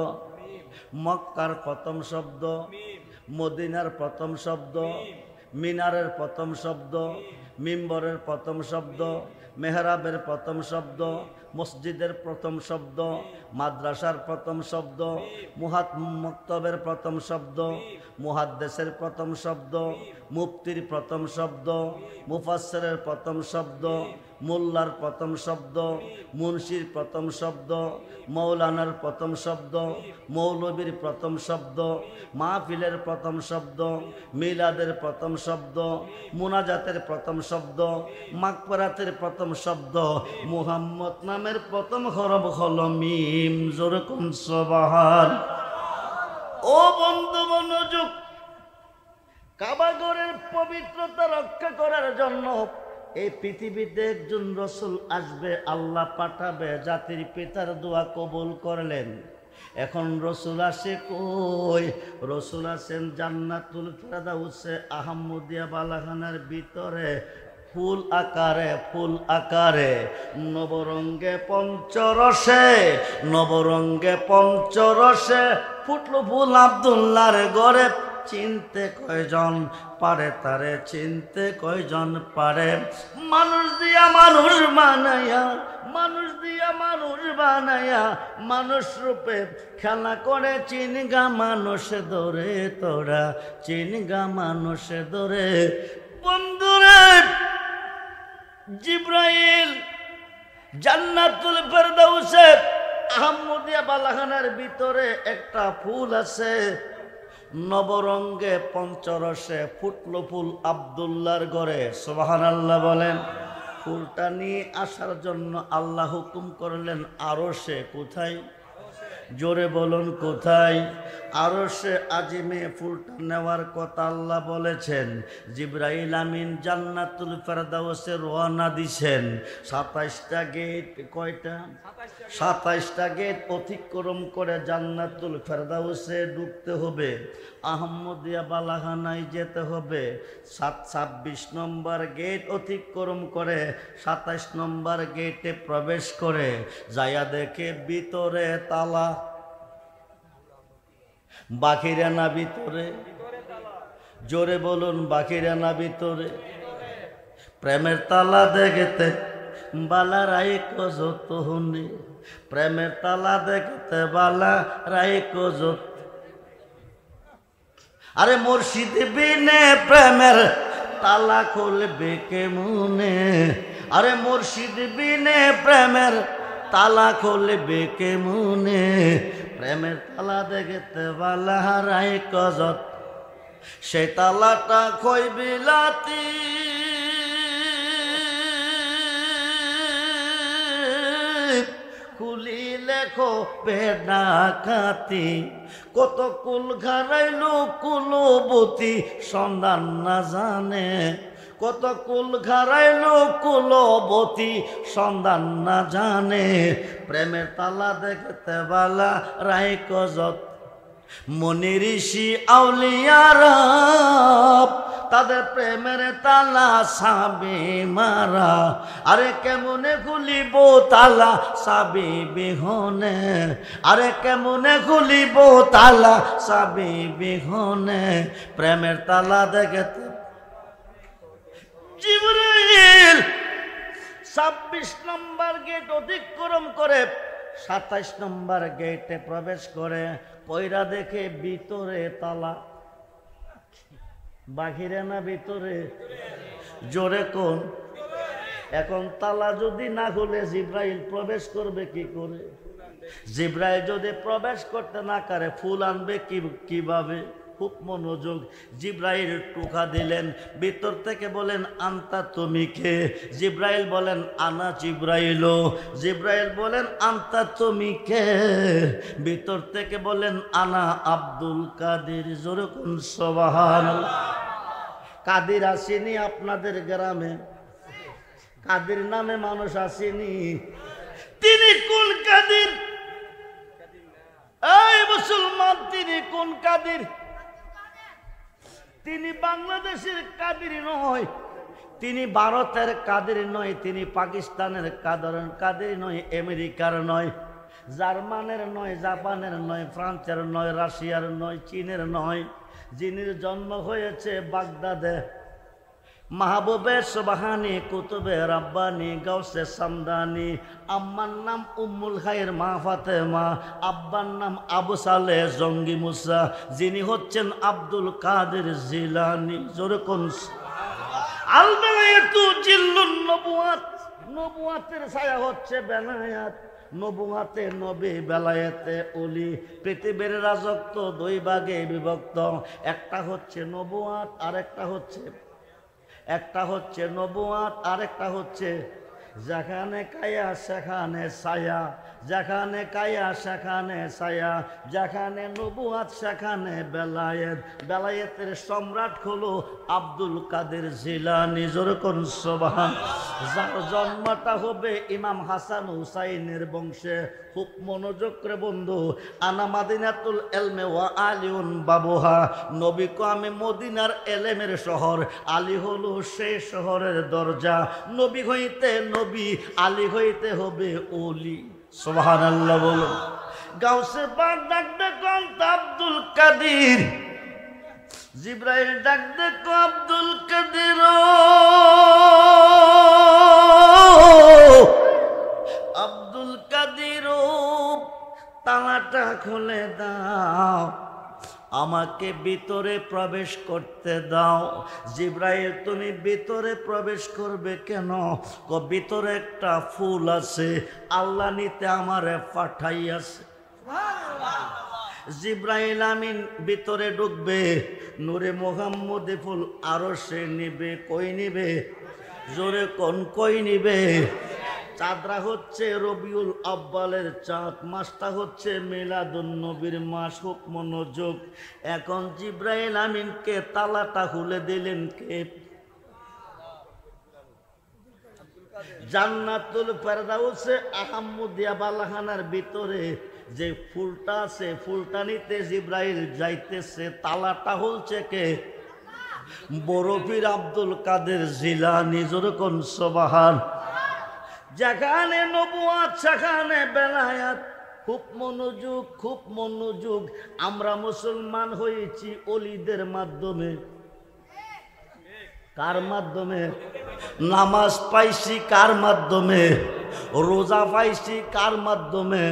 Speaker 1: মক্কার প্রথম শব্দ, মদিনার প্রথম শব্দ, মিনারের প্রথম শব্দ, মিম্বরের প্রথম শব্দ, মেহরাবের প্রথম শব্দ, মসজিদের প্রথম শব্দ, মাদ্রাসার প্রথম শব্দ, মক্তবের প্রথম শব্দ, মুহাদ্দিসের প্রথম শব্দ, মুফতির প্রথম শব্দ, মুফাসসিরের প্রথম শব্দ, মোল্লার প্রথম শব্দ, মুন্সির প্রথম শব্দ, মৌলানার প্রথম শব্দ, মৌলবীর প্রথম শব্দ, মাহফিলের প্রথম শব্দ, মিলাদের প্রথম শব্দ, মুনাজাতের প্রথম শব্দ, মাগফিরাতের প্রথম শব্দ। মুহাম্মদ নামের প্রথম হরফ হলো মিম। জোরে কোন সুবহান। ও বন্ধু মনোযোগ, কাবা ঘরের পবিত্রতা রক্ষা করার জন্য এই পৃথিবীতে একজন রসুল আসবে, আল্লাহ পাঠাবে, জাতির পিতার দোয়া কবুল করলেন। এখন রসুল আসে কই? রসুল আসেন জান্নাতুল ফেরদাউসে আহমদিয়া বালাখানার ভিতরে, ফুল আকারে, ফুল আকারে, নবরঙ্গে পঞ্চরসে, নবরঙ্গে পঞ্চরসে ফুটলো ফুল আব্দুল্লাহর ঘরে। চিনতে কয়জন পারে তারে? চিনতে কয়জন পারে? মানুষ দিয়া মানুষ বানাইয়া, মানুষ দিয়া মানুষ বানাইয়া, মানুষ রূপে খেলা করে চিনগা মানুষ ধরে তোরা, চিনগা মানুষ ধরে। বন্ধুরে, জিব্রাইল জান্নাতুল ফেরদাউসে আহমদিয়া বালাখানার ভিতরে একটা ফুল আছে, নবরঙ্গে পঞ্চরসে ফুটলো ফুল আব্দুল্লাহর ঘরে। সুবহানাল্লাহ বলেন। ফুলটা নিয়ে আসার জন্য আল্লাহ হুকুম করলেন আরশে। কোথায়? জোরে বলুন কোথায়? আরশে আজিমে ফুলটা নেওয়ার কথা আল্লাহ বলেছেন। জিবরাইল আমিন জান্নাতুল ফেরদাউসে রওনা দিছেন। 27টা গেট, কয়টা? 27টা গেট অতিক্রম করে জান্নাতুল ফেরদাউসে ঢুকতে হবে, আহমদিয়া বালাখানায় যেতে হবে। 26 নম্বর গেট অতিক্রম করে 27 নম্বর গেটে প্রবেশ করে যায়া দেখে ভিতরে তালা। বাকিরা না ভিতরে? জোরে বলুন, বাকিরা না ভিতরে? প্রেমের তালা দেখতে বালা রাই কজত হুনি, প্রেমের তালা দেখতে বালা রাই কজত। আরে মুর্শিদ বিনে প্রেমের তালা খুলবে কেমনে? আরে মুর্শিদ বিনে প্রেমের তালা খুলবে কেমনে? প্রেমের তালা দেখতে বালা রাই কজত, সে তালাটা কই বিলাতি, খুলি লেখো বেডাকাতি। কত কুল ঘারাইলো কুলবতী সন্ধান না জানে, কত কুল ঘারাইলো কুলবতী সন্ধান না জানে। প্রেমের তালা দেখতে বালা রাই কজত, মনি ঋষি আউলিয়ারা তাদের প্রেমের তালা সাবি মারা। আরে কেমনে খুলিব তালা সাবি বিহনে? আরে কেমনে খুলিব তালা সাবি বিহনে? প্রেমের তালা দেখতে জিবরাইল 26 নম্বর গেট অতিক্রম করে 27 নম্বর গেটে প্রবেশ করে, কইরা দেখে ভিতরে তালা। বাহিরে না ভিতরে? জোরে কোন? এখন তালা যদি না খুলে জিব্রাইল প্রবেশ করবে কি করে? জিব্রাইল যদি প্রবেশ করতে না পারে ফুল আনবে কিভাবে? খুব মনোযোগ। জিব্রাইল টুকা দিলেন, ভিতর থেকে বলেন আন্তা তুমি কে? জিব্রাইল বলেন আনা জিব্রাইল। জিব্রাইল বলেন আন্তা তুমি কে? ভিতর থেকে বলেন আনা আব্দুল কাদের। জোরে কোন সুবহানাল্লাহ। কাদের আসেনি আপনাদের গ্রামে? কাদের নামে মানুষ আসেনি? তিনি কোন কাদির? এই মুসলমান, তিনি কোন কাদির? তিনি বাংলাদেশের কাদির নয়, তিনি ভারতের কাদির নয়, তিনি পাকিস্তানের কাদির নয়, আমেরিকার নয়, জার্মানের নয়, জাপানের নয়, ফ্রান্সের নয়, রাশিয়ার নয়, চীনের নয়। যিনি জন্ম হয়েছে বাগদাদে, মাহবুবে সুবহানি, কুতুবে রাব্বানি, গাউসে সামদানি। আম্মার নাম উম্মুল খায়ের মা ফাতেমা, আব্বার নাম আবু সালেহ জঙ্গি মুসা, যিনি হচ্ছেন আব্দুল কাদের জিলানি। জোরে কোন? আল বেলায়েতু জিল্লুন নবুয়াত, নবুয়াতের ছায়া হচ্ছে বেলায়াত। নবুয়াতে নবী, বেলায়েতে ওলি। পৃথিবীর রাজত্ব দুই ভাগে বিভক্ত, একটা হচ্ছে নবুয়াত আর একটা হচ্ছে নবুয়াত, আরেকটা হচ্ছে যেখানে কায়া সেখানে ছায়া, যেখানে কায়া সেখানে ছায়া, যেখানে নবুয়াত সেখানে বেলায়েত। বেলায়েতের সম্রাট হলো আব্দুল কাদের জিলানী। জোরে কোন সুবহান। যার জন্মটা হবে ইমাম হাসান হুসাইনের বংশে। খুব মনোযোগ করে বন্ধু, আনা মাদিনাতুল এলমে ওয়া আলিউন বাবুহা। নবী কো আমি মদিনার এলেমের শহর, আলী হলো সেই শহরের দরজা। নবী হইতে নবী, আলী হইতে হবে ওলি। সুবহানাল্লাহ বলুন। গাউসে পাক ডাক দেখুন আব্দুল কাদির, জিব্রাইল ডাক দেখো আব্দুল কাদির, আব্দুল কাদির তালাটা খুলে দাও, আমাকে ভিতরে প্রবেশ করতে দাও। জিব্রাইল তুমি ভিতরে প্রবেশ করবে কেন? ভিতরে একটা ফুল আছে, আল্লাহ নিতে আমারে পাঠাইয়াছে। জিব্রাইল আমিন ভিতরে ঢুকবে, নূরে মুহাম্মদে ফুল আরো সে নিবে। কই নিবে? জোরে কোন কই নিবে? চাঁদরা হচ্ছে রবিউল আব্বালের চাঁদ, মাসটা হচ্ছে মিলাদুন নবীর মাস। খুব মনোযোগ। এখন জিব্রাইল আমিনকে তালাটা খুলে দিলেন কে? জান্নাতুল ফেরদাউসে আহমদিয়া বালাখানার ভিতরে যে ফুলটা আছে, ফুলটা নিতে জিব্রাইল যাইতেছে, তালাটা খুলছে কে? বরফির আব্দুল কাদের জিলানী। জোরে কোন সুবহান। যেখানে নবুয়াত সেখানে বেলায়াত। খুব মনোযোগ, খুব মনোযোগ। আমরা মুসলমান হয়েছি ওলিদের মাধ্যমে। কার মাধ্যমে? নামাজ পাইছি কার মাধ্যমে? রোজা পাইছি কার মাধ্যমে?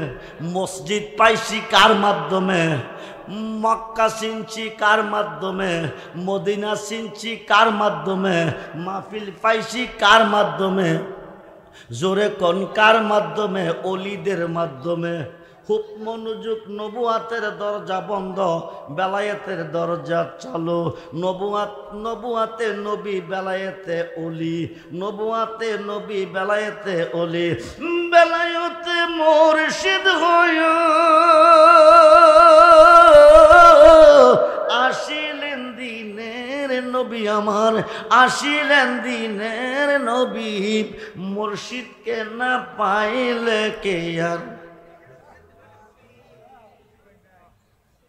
Speaker 1: মসজিদ পাইছি কার মাধ্যমে? মক্কা চিনছি কার মাধ্যমে? মদিনা চিনছি কার মাধ্যমে? মাহফিল পাইছি কার মাধ্যমে? জোরে কোন কার মাধ্যমে? ওলিদের মাধ্যমে। খুব মনোযোগ। নবুয়াতের দরজা বন্ধ, বেলায়েতের দরজা চালু। নবুয়াতে নবী, বেলায়েতে ওলি। নবুয়াতে নবী, বেলায়েতে ওলি। বেলায়েতে মুর্শিদ হয়ে আসিলেন দিনের নবী আমার, আসিলেন দিনের নবী। মুর্শিদকে না পাইলে কে আর?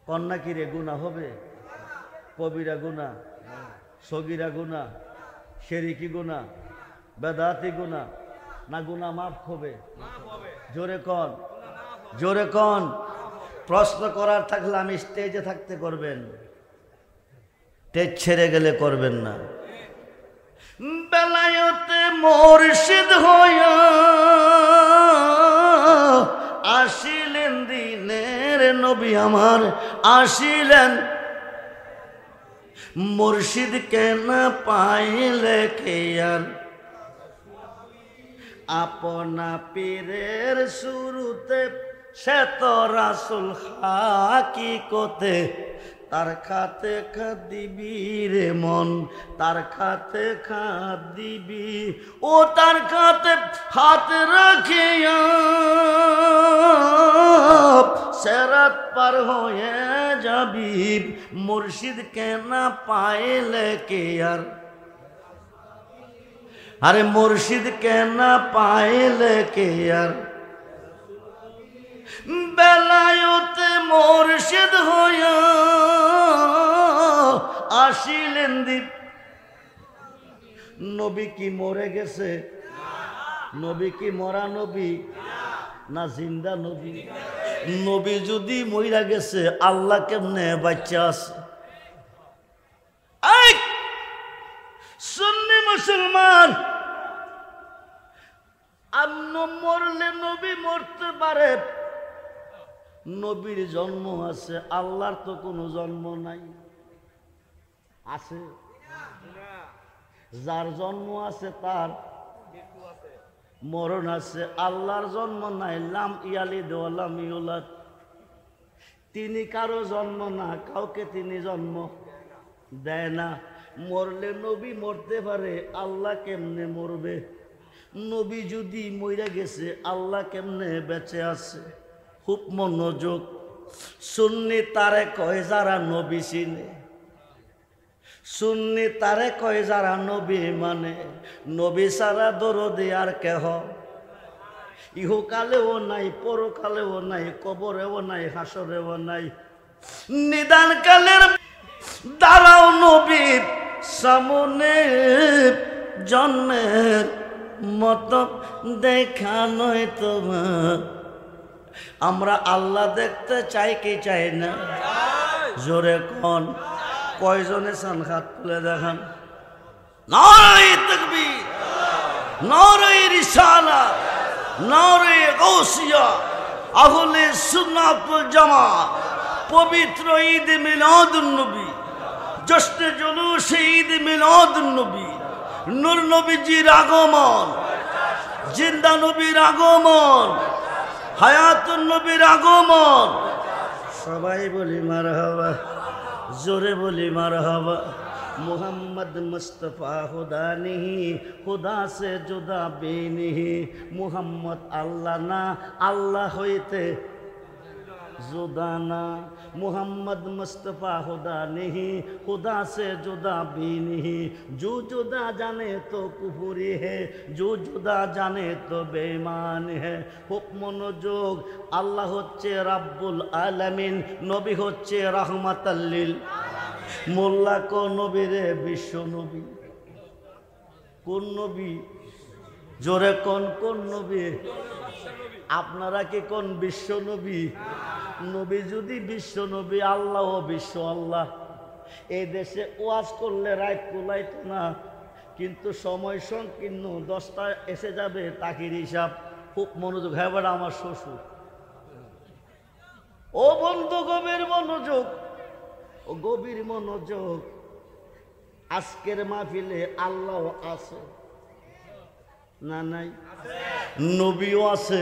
Speaker 1: কন্যা কি রে গুনাহ হবে? কবিরা গুনাহ, সগীরা গুনাহ, শিরকি গুনাহ, বেদাতি গুনাহ, না গুনাহ মাফ হবে? জোরে কোন, জোরে কোন। প্রশ্ন করার থাকলে আমি স্টেজে থাকতে করবেন, স্টেজ ছেড়ে গেলে করবেন না। বেলায়েতে মুর্শিদ হইয়া আসিলেন দিনের নবী আমার, আসিলেন। মুর্শিদকে না পাইলে কে আর? আপনা পীরের শুরুতে সে তো রাসূল হাকিকতে। তার খাতে খাত দিবি রে মন, তার খাতে খাত দিবি। ও তার খাতে হাত রাখিয়া সেরাত পার হয়ে যাবি। মুর্শিদকে না পাইলে কে আর? আরে মুর্শিদকে না পাইলে কে আর? মুর্শিদ হইয়া আসিলেন দ্বীপ। নবী কি মরে গেছে? নবী কি মরা নবী না জিন্দা নবী? নবী যদি মইরা গেছে আল্লাহ কেমনে বাচ্চা আছে? সুন্নি মুসলমান, আপনি মরলে নবী মরতে পারে, নবীর জন্ম আছে, আল্লাহর তো কোনো জন্ম নাই। আছে? যার জন্ম আছে তার মরণ আছে, আল্লাহর জন্ম নাই। লাম ইয়ালিদ ওয়া লাম ইউলাদ, তিনি কারো জন্ম না, কাউকে তিনি জন্ম দেয় না। মরলে নবী মরতে পারে, আল্লাহ কেমনে মরবে? নবী যদি মইরা গেছে আল্লাহ কেমনে বেঁচে আছে? খুব মনোযোগ। সুন্নি তারে কয় যারা নবী চিনে, সুন্নি তারে কয় যারা নবী মানে। নবী সারা দরদে আর কেহ ইহকালেও নাই, পরকালেও নাই, কবরেও নাই, হাসরেও নাই। নিদান কালের দাঁড়াও নবীর সামনে, জন্মের মতো দেখা নয় তোমার। আমরা আল্লাহ দেখতে চাই কি চাই না? জোরে কোন কয়জনে চান? হাত তুলে দেখান। নারে তাকবীর, নারে রিসালাত, নারে গাউসিয়া, আহলে সুন্নাত ওয়াল জামাত। পবিত্র ঈদ মিলাদুন নবী, জশ্নে জুলুস ঈদ মিলাদুন নবী, নূর নবীজির আগমন, জিন্দা নবীর আগমন, হায়াতুন নবীর আগমন। সবাই বলি মারহাবা, জোরে বলি মারহাবা। मुहम्मद मुस्तफ़ा खुदा नहीं, खुदा से जुदा भी नहीं। मुहम्मद अल्लाह ना, अल्लाह होते जुदा ना। मुहम्मद मुस्तफ़ा खुदा नहीं, खुदा से जुदा भी नहीं। जो जुदा जाने तो कुफरी है, जो जुदा जाने तो बेईमान है। খুব মনোযোগ। আল্লাহ হচ্ছে রাব্বুল আলামিন, নবী হচ্ছে রাহমাতাল লিল। মোল্লা কোন নবী রে? বিশ্ব নবী। কোন নবী? জোরে কোন কোন নবী? আপনারা কি কোন বিশ্ব নবী? নবী যদি বিশ্ব নবী, আল্লাহ ও বিশ্ব আল্লাহ। এই দেশে ওয়াজ করলে রাত কুলাইতো না, কিন্তু সময় সংকীর্ণ, 10টা এসে যাবে তাকির হিসাব। খুব মনোযোগ। হ্যাঁ বেটা আমার শ্বশুর। ও বন্ধু গভীর মনোযোগ, ও গভীর মনোযোগ। আজকের মাহফিলে আল্লাহ আছে না নাই? নবীও আছে।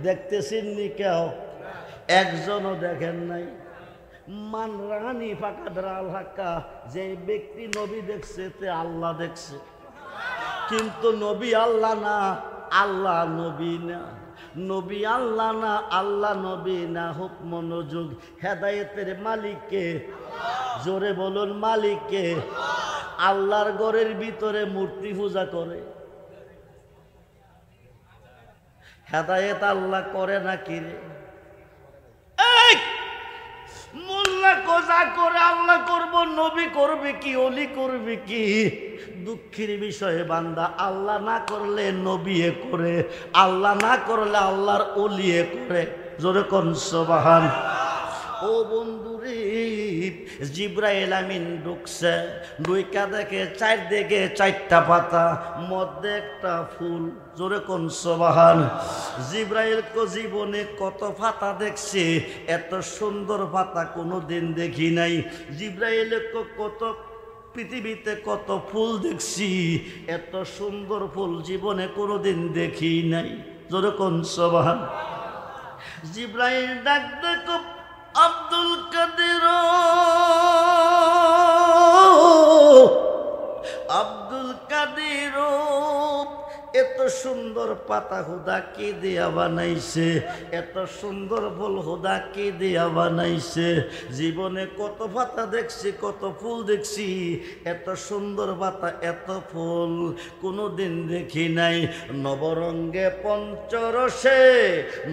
Speaker 1: দেখতেছেন নি কেউ? একজনও দেখেন নাই। মান রানি ফাকাদরাল হাক্কা, যে ব্যক্তি নবী দেখছে তে আল্লাহ দেখছে। কিন্তু নবী আল্লাহ না, আল্লাহ নবী না। নবী আল্লাহ না, আল্লাহ নবী না। হুক মনোযোগ। হেদায়েতের মালিককে, জোরে বলুন মালিককে। আল্লাহর ঘরের ভিতরে মূর্তি পূজা করে। হেদায়েত আল্লাহ করে নাকি রে? মোল্লা কোজা করে আল্লাহ করব, নবী করবে কি, ওলি করবে কি? দুঃখের বিষয়ে বান্দা আল্লাহ না করলে নবীয়ে করে, আল্লাহ না করলে আল্লাহর ওলিয়ে করে। জোরে কোন সুবহান। ও বন্ধুরে, জিব্রাইল আমিন ঢুকছে, ঢুইকা দেখে চারদিকে 4টা পাতা, মধ্যে একটা ফুল। জোরে কোন সুবহান। জিব্রাইল কো জীবনে কত পাতা দেখছে, এত সুন্দর পাতা কোনোদিন দেখি নাই। জিব্রাইল কো কত পৃথিবীতে কত ফুল দেখছি, এত সুন্দর ফুল জীবনে কোনোদিন দেখি নাই। জোরে কোন সুবহান। জিব্রাইল ডাক দেখো আব্দুল কাদের, আব্দুল কাদের এত সুন্দর পাতা হুদা কি দিয়া বানাইছে, এত সুন্দর ফুল হুদা কি দিয়া বানাইছে। জীবনে কত পাতা দেখছি, কত ফুল দেখছি, এত সুন্দর পাতা এত ফুল কোনোদিন দেখি নাই। নবরঙ্গে পঞ্চরসে,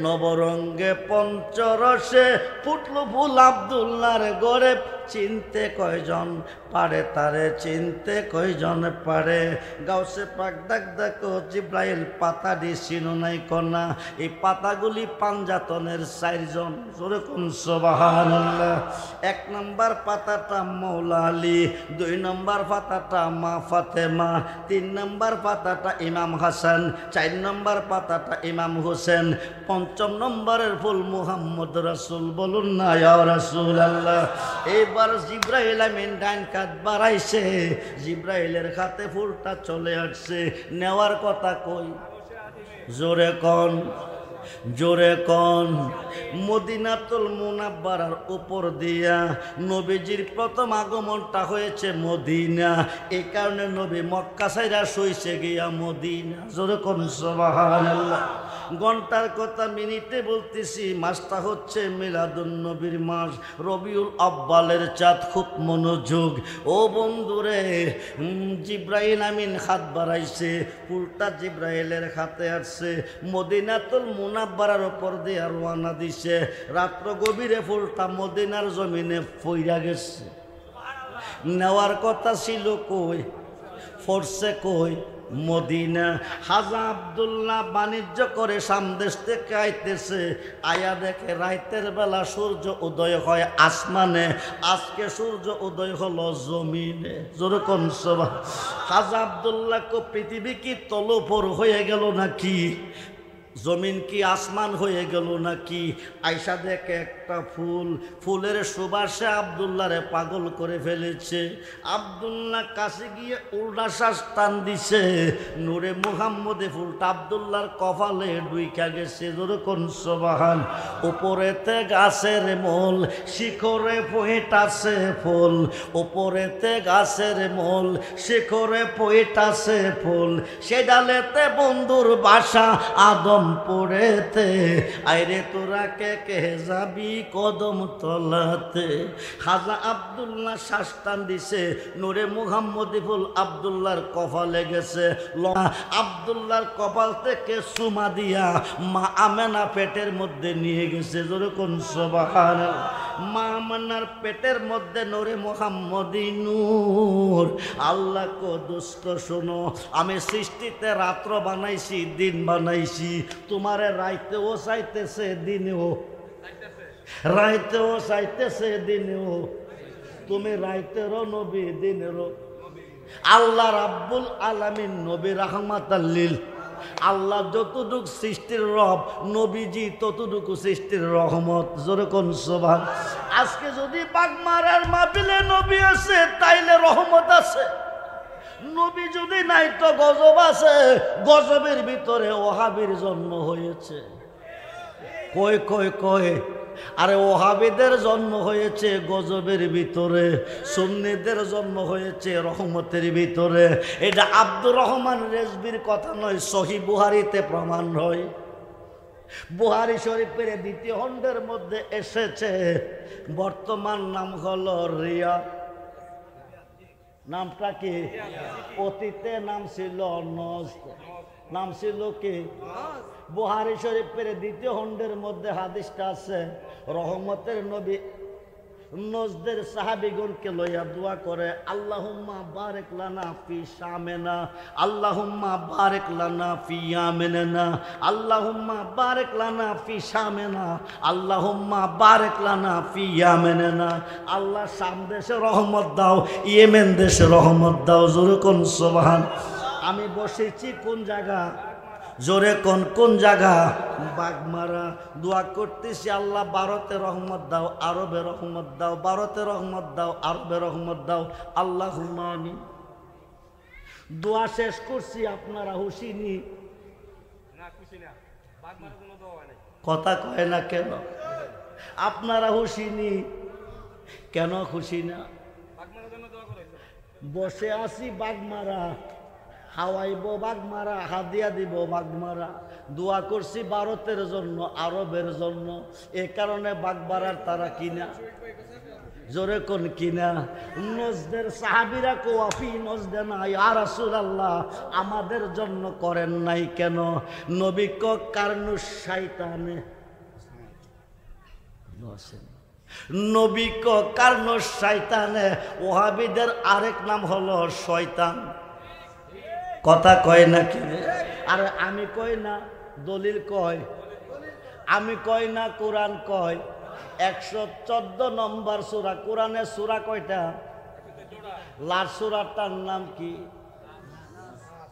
Speaker 1: নবরঙ্গে পঞ্চরসে ফুটলো ফুল আব্দুল্লাহর গড়ে। চিনতে কয়জন পারে তারে, চিনতে কয়জন পারে। গাউসে পাক ডাক ডাকো জিব্রাইল পাতা দিছিল নাই কনা। এই পাতাগুলি পাঞ্জাতনের 4 জন, জোরে কোন সুবহানাল্লাহ। 1 নম্বর পাতাটা মৌলা আলী, 2 নম্বর পাতাটা মা ফাতেমা, 3 নম্বর পাতাটা ইমাম হাসান, 4 নম্বর পাতাটা ইমাম হোসেন, 5ম নম্বরের ফুল মুহাম্মদ রাসূল। বলুন না ইয়া রাসূলুল্লাহ। এইবার জিব্রাইল আমিন ডান কাঁধ বাড়াইছে, জিব্রাইলের হাতে ফুলটা চলে আসছে। নেওয়ার কথা কই, জোরে কোন, জোরে কোন। মদিনাতুল মুনাব্বারার উপর দিয়া নবীজির প্রথম আগমনটা হয়েছে মদিনা। এই কারণে নবী মক্কা ছাইরা সইছে গিয়া মদিনা। জোরে কোন সুবহানাল্লাহ। ঘন্টার কথা মিনিটে বলতেছি। মাসটা হচ্ছে মিলাদুন নবীর মাস, রবিউল আব্বালের চাঁদ। খুব মনোযোগ ও বন্ধুরে। জিব্রাইল আমিন হাত বাড়াইছে, ফুলটা জিব্রাইলের হাতে আসছে। মদিনাতুল মুনাব্বারার উপর দিয়ে রওনা দিছে। রাত্র গভীরে ফুলটা মদিনার জমিনে পইরা গেছে। নেওয়ার কথা ছিল কই, ফোরসে কই, মদিনা। হাজা আব্দুল্লাহ বাণিজ্য করে সামদেশ থেকে আইতেছে। আয়া দেখে রাতের বেলা সূর্য উদয় হয় আসমানে, আজকে সূর্য উদয় হলো জমিনে। যেরকম সবা হাজা আব্দুল্লাহ কো পৃথিবী কি তলপর হয়ে গেল নাকি, জমিন কি আসমান হয়ে গেল নাকি। আয়সা দেখে একটা ফুল, ফুলের সুবাসে আব্দুল্লাহরে পাগল করে ফেলেছে। আব্দুল্লাহ কাছে গিয়ে উল্টা শ্বাস টান দিছে। নূরে মুহাম্মদে ফুলটা আব্দুল্লাহর কপালে ডুইকা গেছে। যেরকম সুবহান। উপরেতে গাছের মূল, শিখরে পইটাছে ফুল। উপরেতে গাছের মূল, শিখরে পইটাছে ফুল। সে ডালেতে বন্ধুর বাসা আদম পড়েতে। আইরে তোরা কে কে যাবি কদম তলাতে। খাজা আব্দুল্লাহ শ্বাস টান দিছে। নূরে মুহাম্মদি ফুল আব্দুল্লাহর কপালে গেছে। আব্দুল্লাহর কপাল থেকে সুমা দিয়া মা আমেনা পেটের মধ্যে নিয়ে গেছে। যেরকম সুবহানাল্লাহ। মা আমেনার পেটের মধ্যে নূরে মুহাম্মদি নূর। আল্লাহ কো দোস্ত শোনো, আমি সৃষ্টিতে রাত্র বানাইছি, দিন বানাইছি। তোমারে রাইতেও চাইতেছে, দিনেও, রাইতেও চাইতেছে, দিনেও। তুমি রাইতেরও নবী, দিনেরও। আল্লাহ রাব্বুল আলামিন নবী রাহমাতাল লিল। আল্লাহ যতটুক সৃষ্টির রব, নবীজি ততটুকু সৃষ্টির রহমত। যেরকম সুবহান। আজকে যদি বাগমারার মাহফিলে নবী আছে তাইলে রহমত আছে। নবী যদি নাই তো গজব আছে। গজবের ভিতরে ওহাবির জন্ম হয়েছে। কই কই কই। আরে ওহাবিদের জন্ম হয়েছে গজবের ভিতরে, সুন্নিদের জন্ম হয়েছে রহমতের ভিতরে। এটা আব্দুর রহমান রেজবির কথা নয়, সহিহ বুখারীতে প্রমাণ হয়। বুখারী শরীফের 2য় খণ্ডের মধ্যে এসেছে। বর্তমান নাম হলো রিয়াদ। নামটা কি? অতীতে নাম ছিল নজদ। নাম ছিল কি? বুখারী শরীফের 2য় খণ্ডের মধ্যে হাদিসটা আছে। রহমতের নবী নজদের সাহাবীগণকে লইয়া দোয়া করে, আল্লাহুম্মা বারিক লানা ফি শামিনা, আল্লাহুম্মা বারিক লানা ফি ইয়ামিনা, আল্লাহুম্মা বারিক লানা ফি শামিনা, আল্লাহুম্মা বারিক লানা ফি ইয়ামিনা। আল্লাহ শাম দেশে রহমত দাও, ইয়েমেন দেশে রহমত দাও। জোরে কোন সুবহান। আমি বসেছি কোন জায়গা, জোরে কোন কোন জায়গা? বাগমারা। দোয়া করতেছি, আল্লাহ ভারতে রহমত দাও, আরবে রহমত দাও, ভারতে রহমত দাও, আরবে রহমত দাও। আল্লাহুম্মা আমিন। দোয়া শেষ করছি, আপনারা খুশি নি? কথা কয় না কেন? আপনারা খুশি নি? কেন খুশি না? বসে আছি বাগমারা, হাওয়াইব বাগমারা, হাদিয়া দিব বাগমারা। দোয়া করছি ভারতের জন্য, আরবের জন্য, এ কারণে বাগমারার তারা কিনা, জোরে কোন কিনা। নজদের সাহাবীরা কোয়াফি নজদে না, ইয়া রাসূলুল্লাহ আমাদের জন্য করেন নাই কেন? নবী ক কারণু শয়তানে, নবী ক কারণু শয়তানে। ওহাবীদের আরেক নাম হলো শয়তান। কথা কয় না কি? আর আমি কই না, দলিল কয়, আমি কই না, কোরআন কয়। 114 নম্বর সূরা, কোরআনের সূরা কয়টা? লাস্ট সূরাটার নাম কি?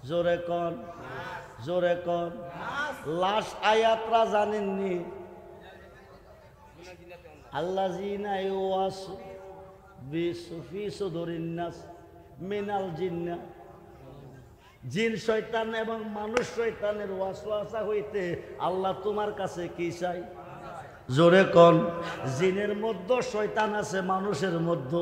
Speaker 1: জোরে কোন, জোরে কোন। লাস্ট আয়াতটা জানেননি? আল্লাযীনা ইউওয়াসু ফি সুদুরিন নাস মিনাল জিন্না। জিন শয়তান এবং মানুষ শয়তানের ওয়াসওয়াসা হইতে আল্লাহ তোমার কাছে কি চাই? জোরে কোন। জিনের মধ্যে শয়তান আছে, মানুষের মধ্যে।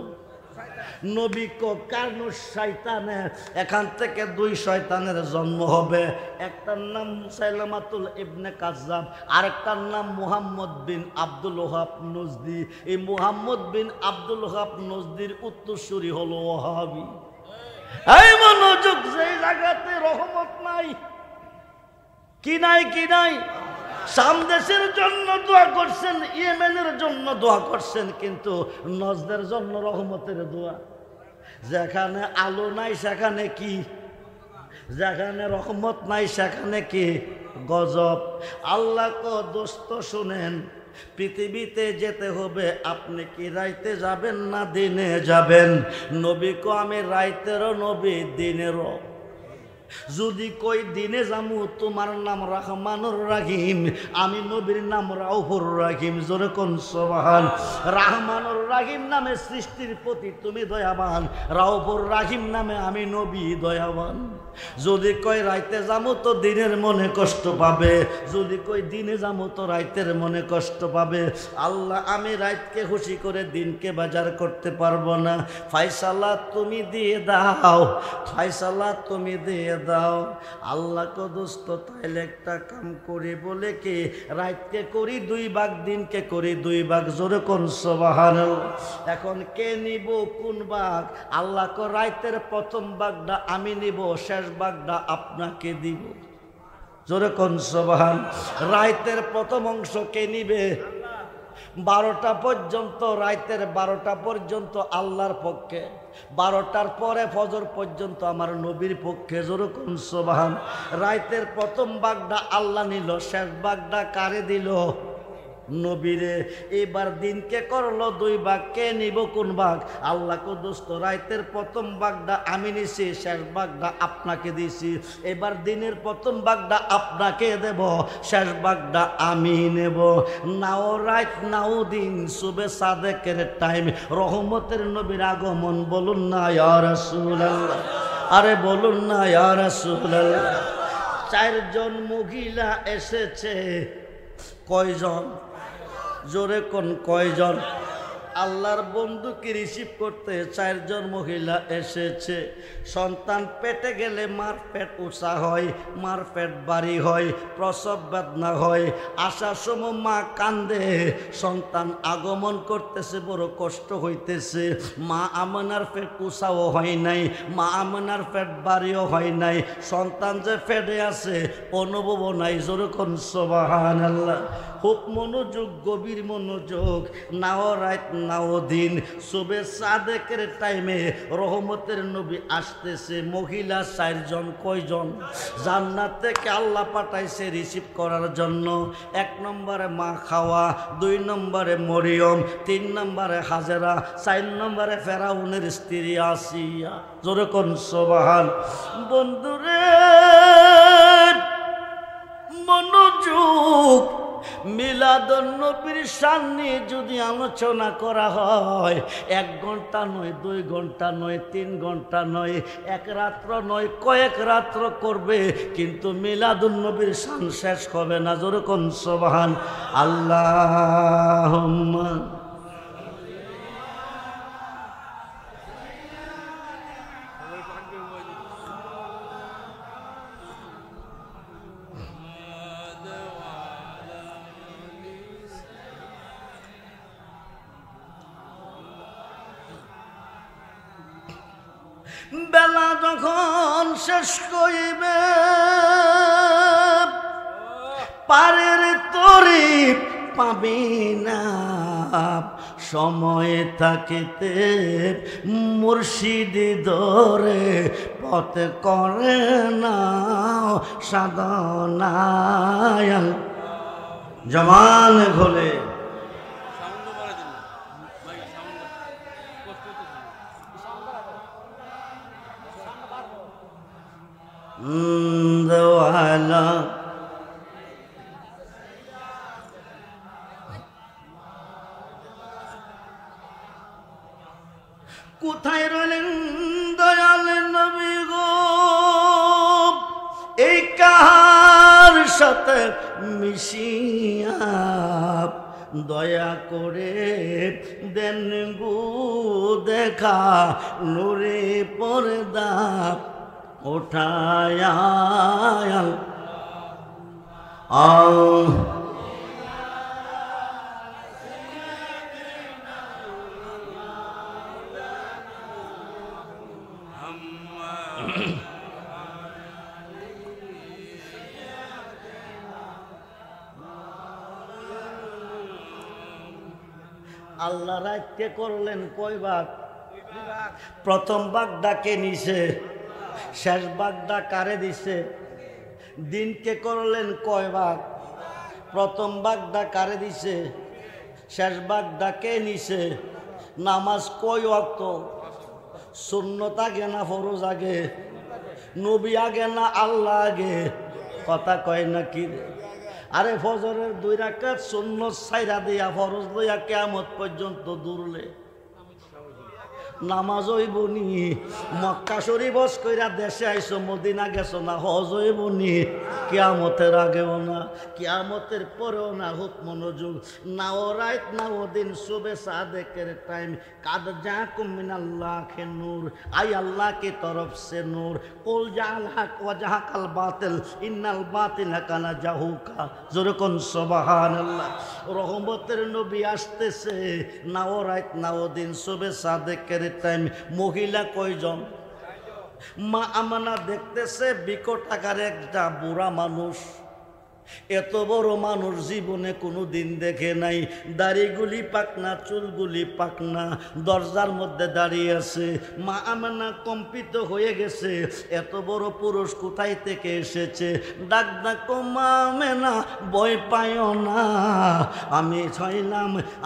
Speaker 1: নবী কো কারণু শয়তানে, এখান থেকে 2 শয়তানের জন্ম হবে। একটার নাম মুসাইলামাতুল ইবনে কাজ্জাব, আরেকটার নাম মুহাম্মদ বিন আব্দুল ওহাব নজদি। এই মুহাম্মদ বিন আব্দুল ওহাব নজদির উত্তরসূরি হলো ওহাবি। এই মনোযোগ, যে জায়গাতে রহমত নাই, কি নাই, কি নাই। শাম দেশের জন্য দোয়া করছেন, ইয়েমেনের জন্য দোয়া করছেন, কিন্তু নজদের জন্য রহমতের দোয়া। যেখানে আলো নাই সেখানে কি, যেখানে রহমত নাই সেখানে কি গজব। আল্লাহ কো দোস্ত শুনেন, পৃথিবীতে যেতে হবে, আপনি কি রাইতে যাবেন না দিনে যাবেন? নবী কো আমি রাইতেরও নবী, দিনেরও। যদি কই দিনে যামু, তোমার নাম রহমানুর রাহিম, আমি নবীর নাম রাউফুর রাহিম। জোরে কোন সুবহান। রহমানুর রাহিম নামে সৃষ্টির প্রতি তুমি দয়াবান, রাউফুর রাহিম নামে আমি নবী দয়াবান। যদি কই রাইতে যামু তো দিনের মনে কষ্ট পাবে, যদি কই দিনে যামু তো রাইতের মনে কষ্ট পাবে। আল্লাহ আমি রাতকে খুশি করে দিনকে বাজার করতে পারবো না, ফায়সালা তুমি দিয়ে দাও, ফায়সালা তুমি দিয়ে দাও। আল্লাহ কো দোস্ত তাইলে একটা কাম করি, বলে কি রাতকে করি 2 ভাগ, দিনকে করি 2 ভাগ। জোরে কোন সুবহানাল্লাহ। এখন কে নিব কোন ভাগ? আল্লাহ কো রাতের প্রথম ভাগটা আমি নিব, শেষ ভাগটা আপনাকে দিব। জোরে কোন সুবহান। রাতের প্রথম অংশ কে নিবে? 12টা পর্যন্ত, রাতের 12টা পর্যন্ত আল্লাহর পক্ষে, 12টার পরে ফজর পর্যন্ত আমার নবীর পক্ষে। জোরে কোন সুবহান। রাতের প্রথম ভাগটা আল্লাহ নিল, শেষ ভাগটা কারে দিল? নবীরে। এবার দিনকে করলো 2 ভাগ, কে নিব কোন ভাগ? আল্লাহ কো দোস্ত রাতের প্রথম ভাগটা আমি নিছি, শেষ ভাগটা আপনাকে দিছি। এবার দিনের প্রথম ভাগটা আপনাকে দেব, শেষ ভাগটা আমি নেব। নাও রাত নাও দিন, সুবে সাদেকের টাইম, রহমতের নবীর আগমন। বলুন না ইয়া রাসূলুল্লাহ, আরে বলুন না ইয়া রাসূলুল্লাহ। 4 জন মহিলা এসেছে। কয়জন? জোরে কোন কয়জন? আল্লাহর বন্ধুকে রিসিভ করতে 4 জন মহিলা এসেছে। সন্তান পেটে গেলে মার পেট উঁচা হয়, মার পেট বাড়ি হয়, প্রসব বেদনা হয়। আসার সময় মা কান্দে, সন্তান আগমন করতেছে, বড় কষ্ট হইতেছে। মা আমেনার পেট উঁচাও হয় নাই, মা আমেনার পেট বাড়িও হয় নাই, সন্তান যে পেটে আছে অনুভবও নাই। জোরে কোন সুবহানাল্লাহ। খুব মনোযোগ, গভীর মনোযোগ। নাও রাত নাও দিন, সুবে সাদেকের টাইমে রহমতের নবী আসতেছে। মহিলা 4 জন। কয়জন? জান্নাত থেকে আল্লাহ পাঠাইছে রিসিভ করার জন্য। 1 নম্বরে মা খাওয়া, 2 নম্বরে মরিয়ম, 3 নম্বরে হাজেরা, 4 নম্বরে ফেরাউনের স্ত্রী আসিয়া। জোরে কোন সুবহান। বন্ধুরে মনোযোগ। মিলাদুন নবীর সামনে যদি আলোচনা করা হয়, 1 ঘন্টা নয়, 2 ঘন্টা নয়, 3 ঘন্টা নয়, 1 রাত্র নয়, কয়েক রাত্র করবে, কিন্তু মিলাদুন নবীর শান শেষ হবে না। জোরে কোন সুবহান। আল্লাহুম্মা বেলা যখন শেষ করিবে পারের তরি পাবি না, সময় থাকিতে মুর্শিদ ধরে পথ করে না সাধনায় জমান ঘোলে। দেওয়ালা কোথায় রইলেন দয়াল নবী গো, এই কাহার সাথে মিশিয়া দয়া করে দেন গো দেখা, নূরে পর্দা উঠায়া আল্লাহ রাতকে করলেন কয় ভাগ? প্রথম ভাগ ডাকে নিছে, শেষ ভাগটা কারে দিছে? দিনকে করলেন কয় ভাগ? প্রথম ভাগটা কারে দিছে, শেষ ভাগটা কে নিছে? নামাজ কয় ওয়াক্ত? সুন্নত আগে না ফরজ আগে? নবী আগে না আল্লাহ আগে? কথা কয় না কি? আরে ফজরের 2 রাকাত সুন্নত ছাইরা দিয়া ফরজ লইয়া কিয়ামত পর্যন্ত দৌড়লে নামাজ হইব নি? মক্কা শরীফ হজ কইরা দেশে আইসো, মদিনা গেছো না, হজ হইব নি? কিয়ামতের আগেও না, কিয়ামতের পরেও না। হুক মনোযোগ, নাও রাত নাও দিন, সুবে সাদেকের টাইম, কাদ জাকুম মিনাল্লাহি নূর, আই আল্লাহ की तरफ से नूर, कुल जाल हक व जहकल बातिल, इन्नल बातिला काना जाहुका। জোরে কোন সুবহানাল্লাহ। রহমতের নবী আসতেছে, নাও রাত নাও দিন, সুবে সাদেকের টাইম। মহিলা কয়জন? মা আমানা দেখতেছে বিকট আকারে একটা বুড়া মানুষ, এত বড় মানুষ জীবনে কোনো দিন দেখে নাই। দাড়িগুলি পাকনা, চুলগুলি পাকনা, দরজার মধ্যে দাঁড়িয়ে আছে। মা আমানা কম্পিত হয়ে গেছে, এত বড় পুরুষ কোথায় থেকে এসেছে? ডাক ডাকো মা আমেনা, ভয় পাইও না,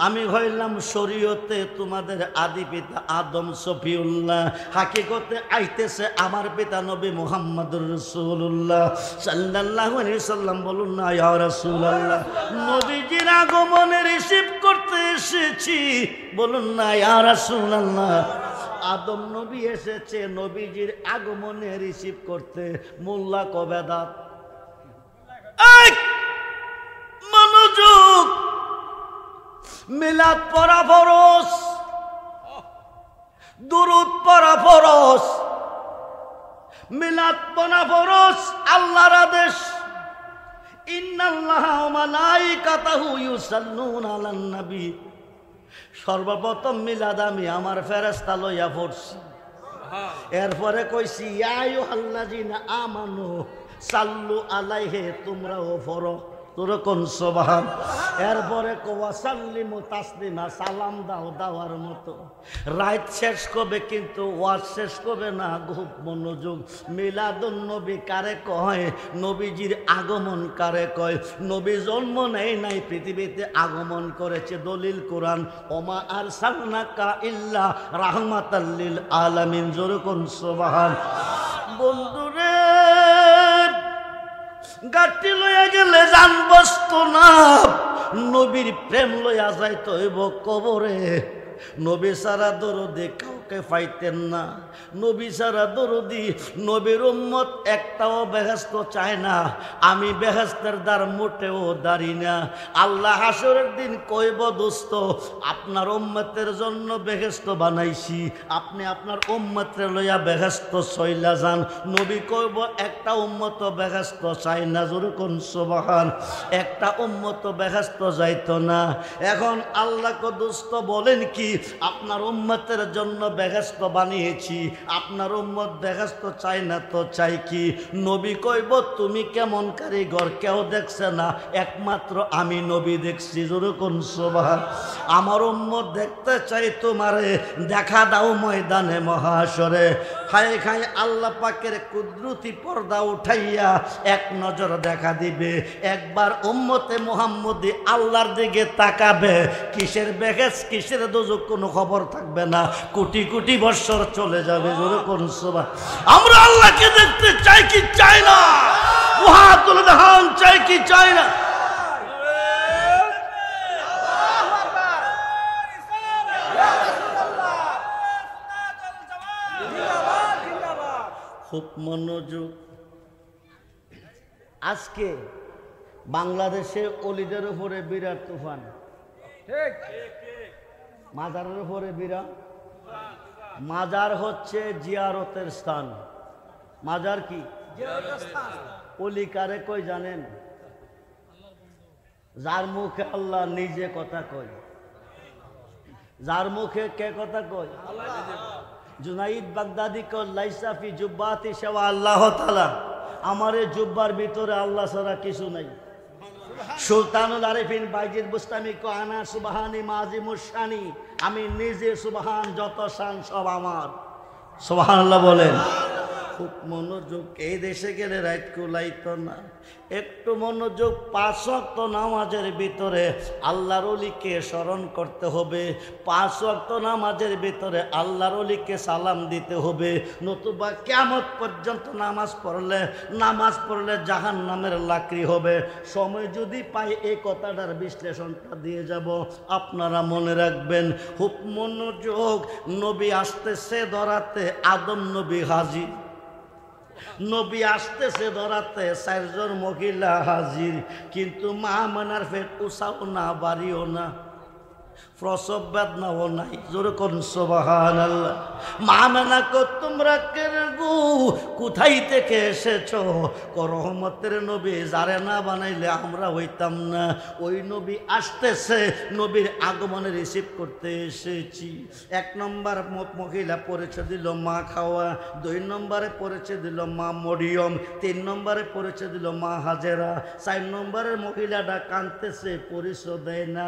Speaker 1: আমি হইলাম শরীয়তে তোমাদের আদি পিতা আদম সফিউল্লাহ, হাকিকতে আইতেছে আমার পিতা নবী মুহাম্মদুর রাসূলুল্লাহ সাল্লাল্লাহু আলাইহি সাল্লাম। বলুন না ইয়া রাসূলুল্লাহ, নবীজির আগমনে রিসিভ করতে এসেছি। বলুন না ইয়া রাসূলুল্লাহ, আদম নবী এসেছে নবীজির আগমনে রিসিভ করতে। মোল্লা কবেদাত, মনোযোগ, মিলাদ পড়া ফরজ, দুরূদ পড়া ফরজ, মিলাদ পড়া ফরজ, আল্লাহর আদেশ। ইন্নাল্লাহা ওয়া মালাইকাতাহু ইউসাল্লুনা আলান নবী। সর্বপ্রথম মিলাদ আমি আমার ফেরেশতা লইয়া পড়ছি, এরপরে কইছি ইয়া আইয়ুহাল্লাযিনা আমানু সাল্লু আলাইহি, তোমরাও পড়ো। তোর কোন সুবহান। এরপরে ওয়া সাল্লিমু তাসলিমা, সালাম দাও দাওয়ার মতো। রাত শেষ করবে কিন্তু ওয়াজ শেষ করবে না। খুব মনোযোগ। মিলাদুন নবী কারে কয়? নবীজির আগমন কারে কয়? নবী জন্ম নেয় নাই, পৃথিবীতে আগমন করেছে। দলিল কোরআন, ওমা আরসালনাকা ইল্লা রাহমাতাল লিল আলামিন। জোরে কোন সুবহান। বন্ধুরে, গাড়ি লইয়া গেলে যান বসতো না, নবীর প্রেম লইয়া যাইতে হইব কবরে। নবী সারা দরদি কাউকে পাইতেন না, নবী সারা দরদি নবীর উম্মত একটাও বেহেশত চায় না। আমি বেহেশতের দ্বার মোটেও দাঁড়ি না। আল্লাহ হাসরের দিন কইব, দোস্ত আপনার উম্মতের জন্য বেহেশত বানাইছি, আপনি আপনার উম্মতের লইয়া বেহেশত চইলা যান। নবী কইব, একটা উম্মত বেহেশত চাই না। জোরে কোন সুবহান। একটা উম্মত বেহেশত যাইতো না। এখন আল্লাহকে দোস্ত বলেন কি, আপনার উম্মতের জন্য বেহেশত বানিয়েছি, আপনার উম্মত বেহেশত চাই না তো চাই কি? নবী কইব তুমি কেমন কারিগর, কেউ দেখছে না, একমাত্র আমি নবী দেখছি। জোরে কোন সুবহান। আমার উম্মত দেখতে চাই তোমারে, দেখা দাও ময়দানে মহাশরে। খায় খায় আল্লাহ পাকের কুদরতি পর্দা উঠাইয়া এক নজর দেখা দিবে। একবার উম্মতে মুহাম্মদি আল্লাহর দিকে তাকাবে, কিসের বেহেশ কিসের দোজখ কোনো খবর থাকবে না, কোটি কোটি বছর চলে যাবে। জোরে কোন সুবহান। আমরা আল্লাহকে দেখতে চাই কি চাই না? ওহা তুলে দেখান, চাই কি চাই না? খুব মনোযোগ। আজকে বাংলাদেশে অলিদের উপরে বিরাট তুফান, মাজারের উপরে বিরাট। মাজার হচ্ছে জিয়ারতের স্থান। মাজার কি? অলি কারে কই জানেন? যার মুখে আল্লাহ নিজে কথা কয়। যার মুখে কে কথা কয়? জুনাইদ বাগদাদি কো লাইসা ফি জুব্বাতি শাওয়া আল্লাহ তাআলা, আমার এই জুব্বার ভিতরে আল্লাহ ছাড়া কিছু নাই। সুলতানুল আরিফিন বাইজিদ বুস্তামি কো আনা সুবহানি মাজিমুশ শানি, আমি নিজে সুবহান, যত শান সব আমার। সুবহানাল্লাহ বলেন। খুব মনোযোগ। এই দেশে গেলে রাত কুলাইতো না, একটু মনোযোগ। 5 ওয়াক্ত নামাজের ভিতরে আল্লাহর ওলিকে স্মরণ করতে হবে। 5 ওয়াক্ত নামাজের ভিতরে আল্লাহর ওলিকে সালাম দিতে হবে, নতুবা কিয়ামত পর্যন্ত নামাজ পড়লে জাহান্নামের লাকড়ি হবে। সময় যদি পাই এই কথাটার বিশ্লেষণটা দিয়ে যাব, আপনারা মনে রাখবেন। খুব মনোযোগ। নবী আসতেছে ধরাতে, আদম নবী হাজির। নবী আসতেছে ধরাতে, 4 জন মহিলা হাজির। কিন্তু মা মানার পেট উসাও না, বাড়িও না, প্রসব বেদনাও নাই। জোরে কোন সুবহানাল্লাহ। মা মানা কো তোমরা কে গো, কোথায় থেকে এসেছো? রহমতের নবী, যারে না বানাইলে আমরা হইতাম না। ওই নবী আসতেছে, নবীর আগমনে রিসিভ করতে এসেছি। 1 নম্বর মহিলা পরিচয় দিল মা খাওয়া, 2 নম্বরে পরিচয় দিল মা মরিয়ম, 3 নম্বরে পরিচয় দিল মা হাজেরা, 4 নম্বরের মহিলাটা কাঁদতেছে, পরিচয় দেয় না।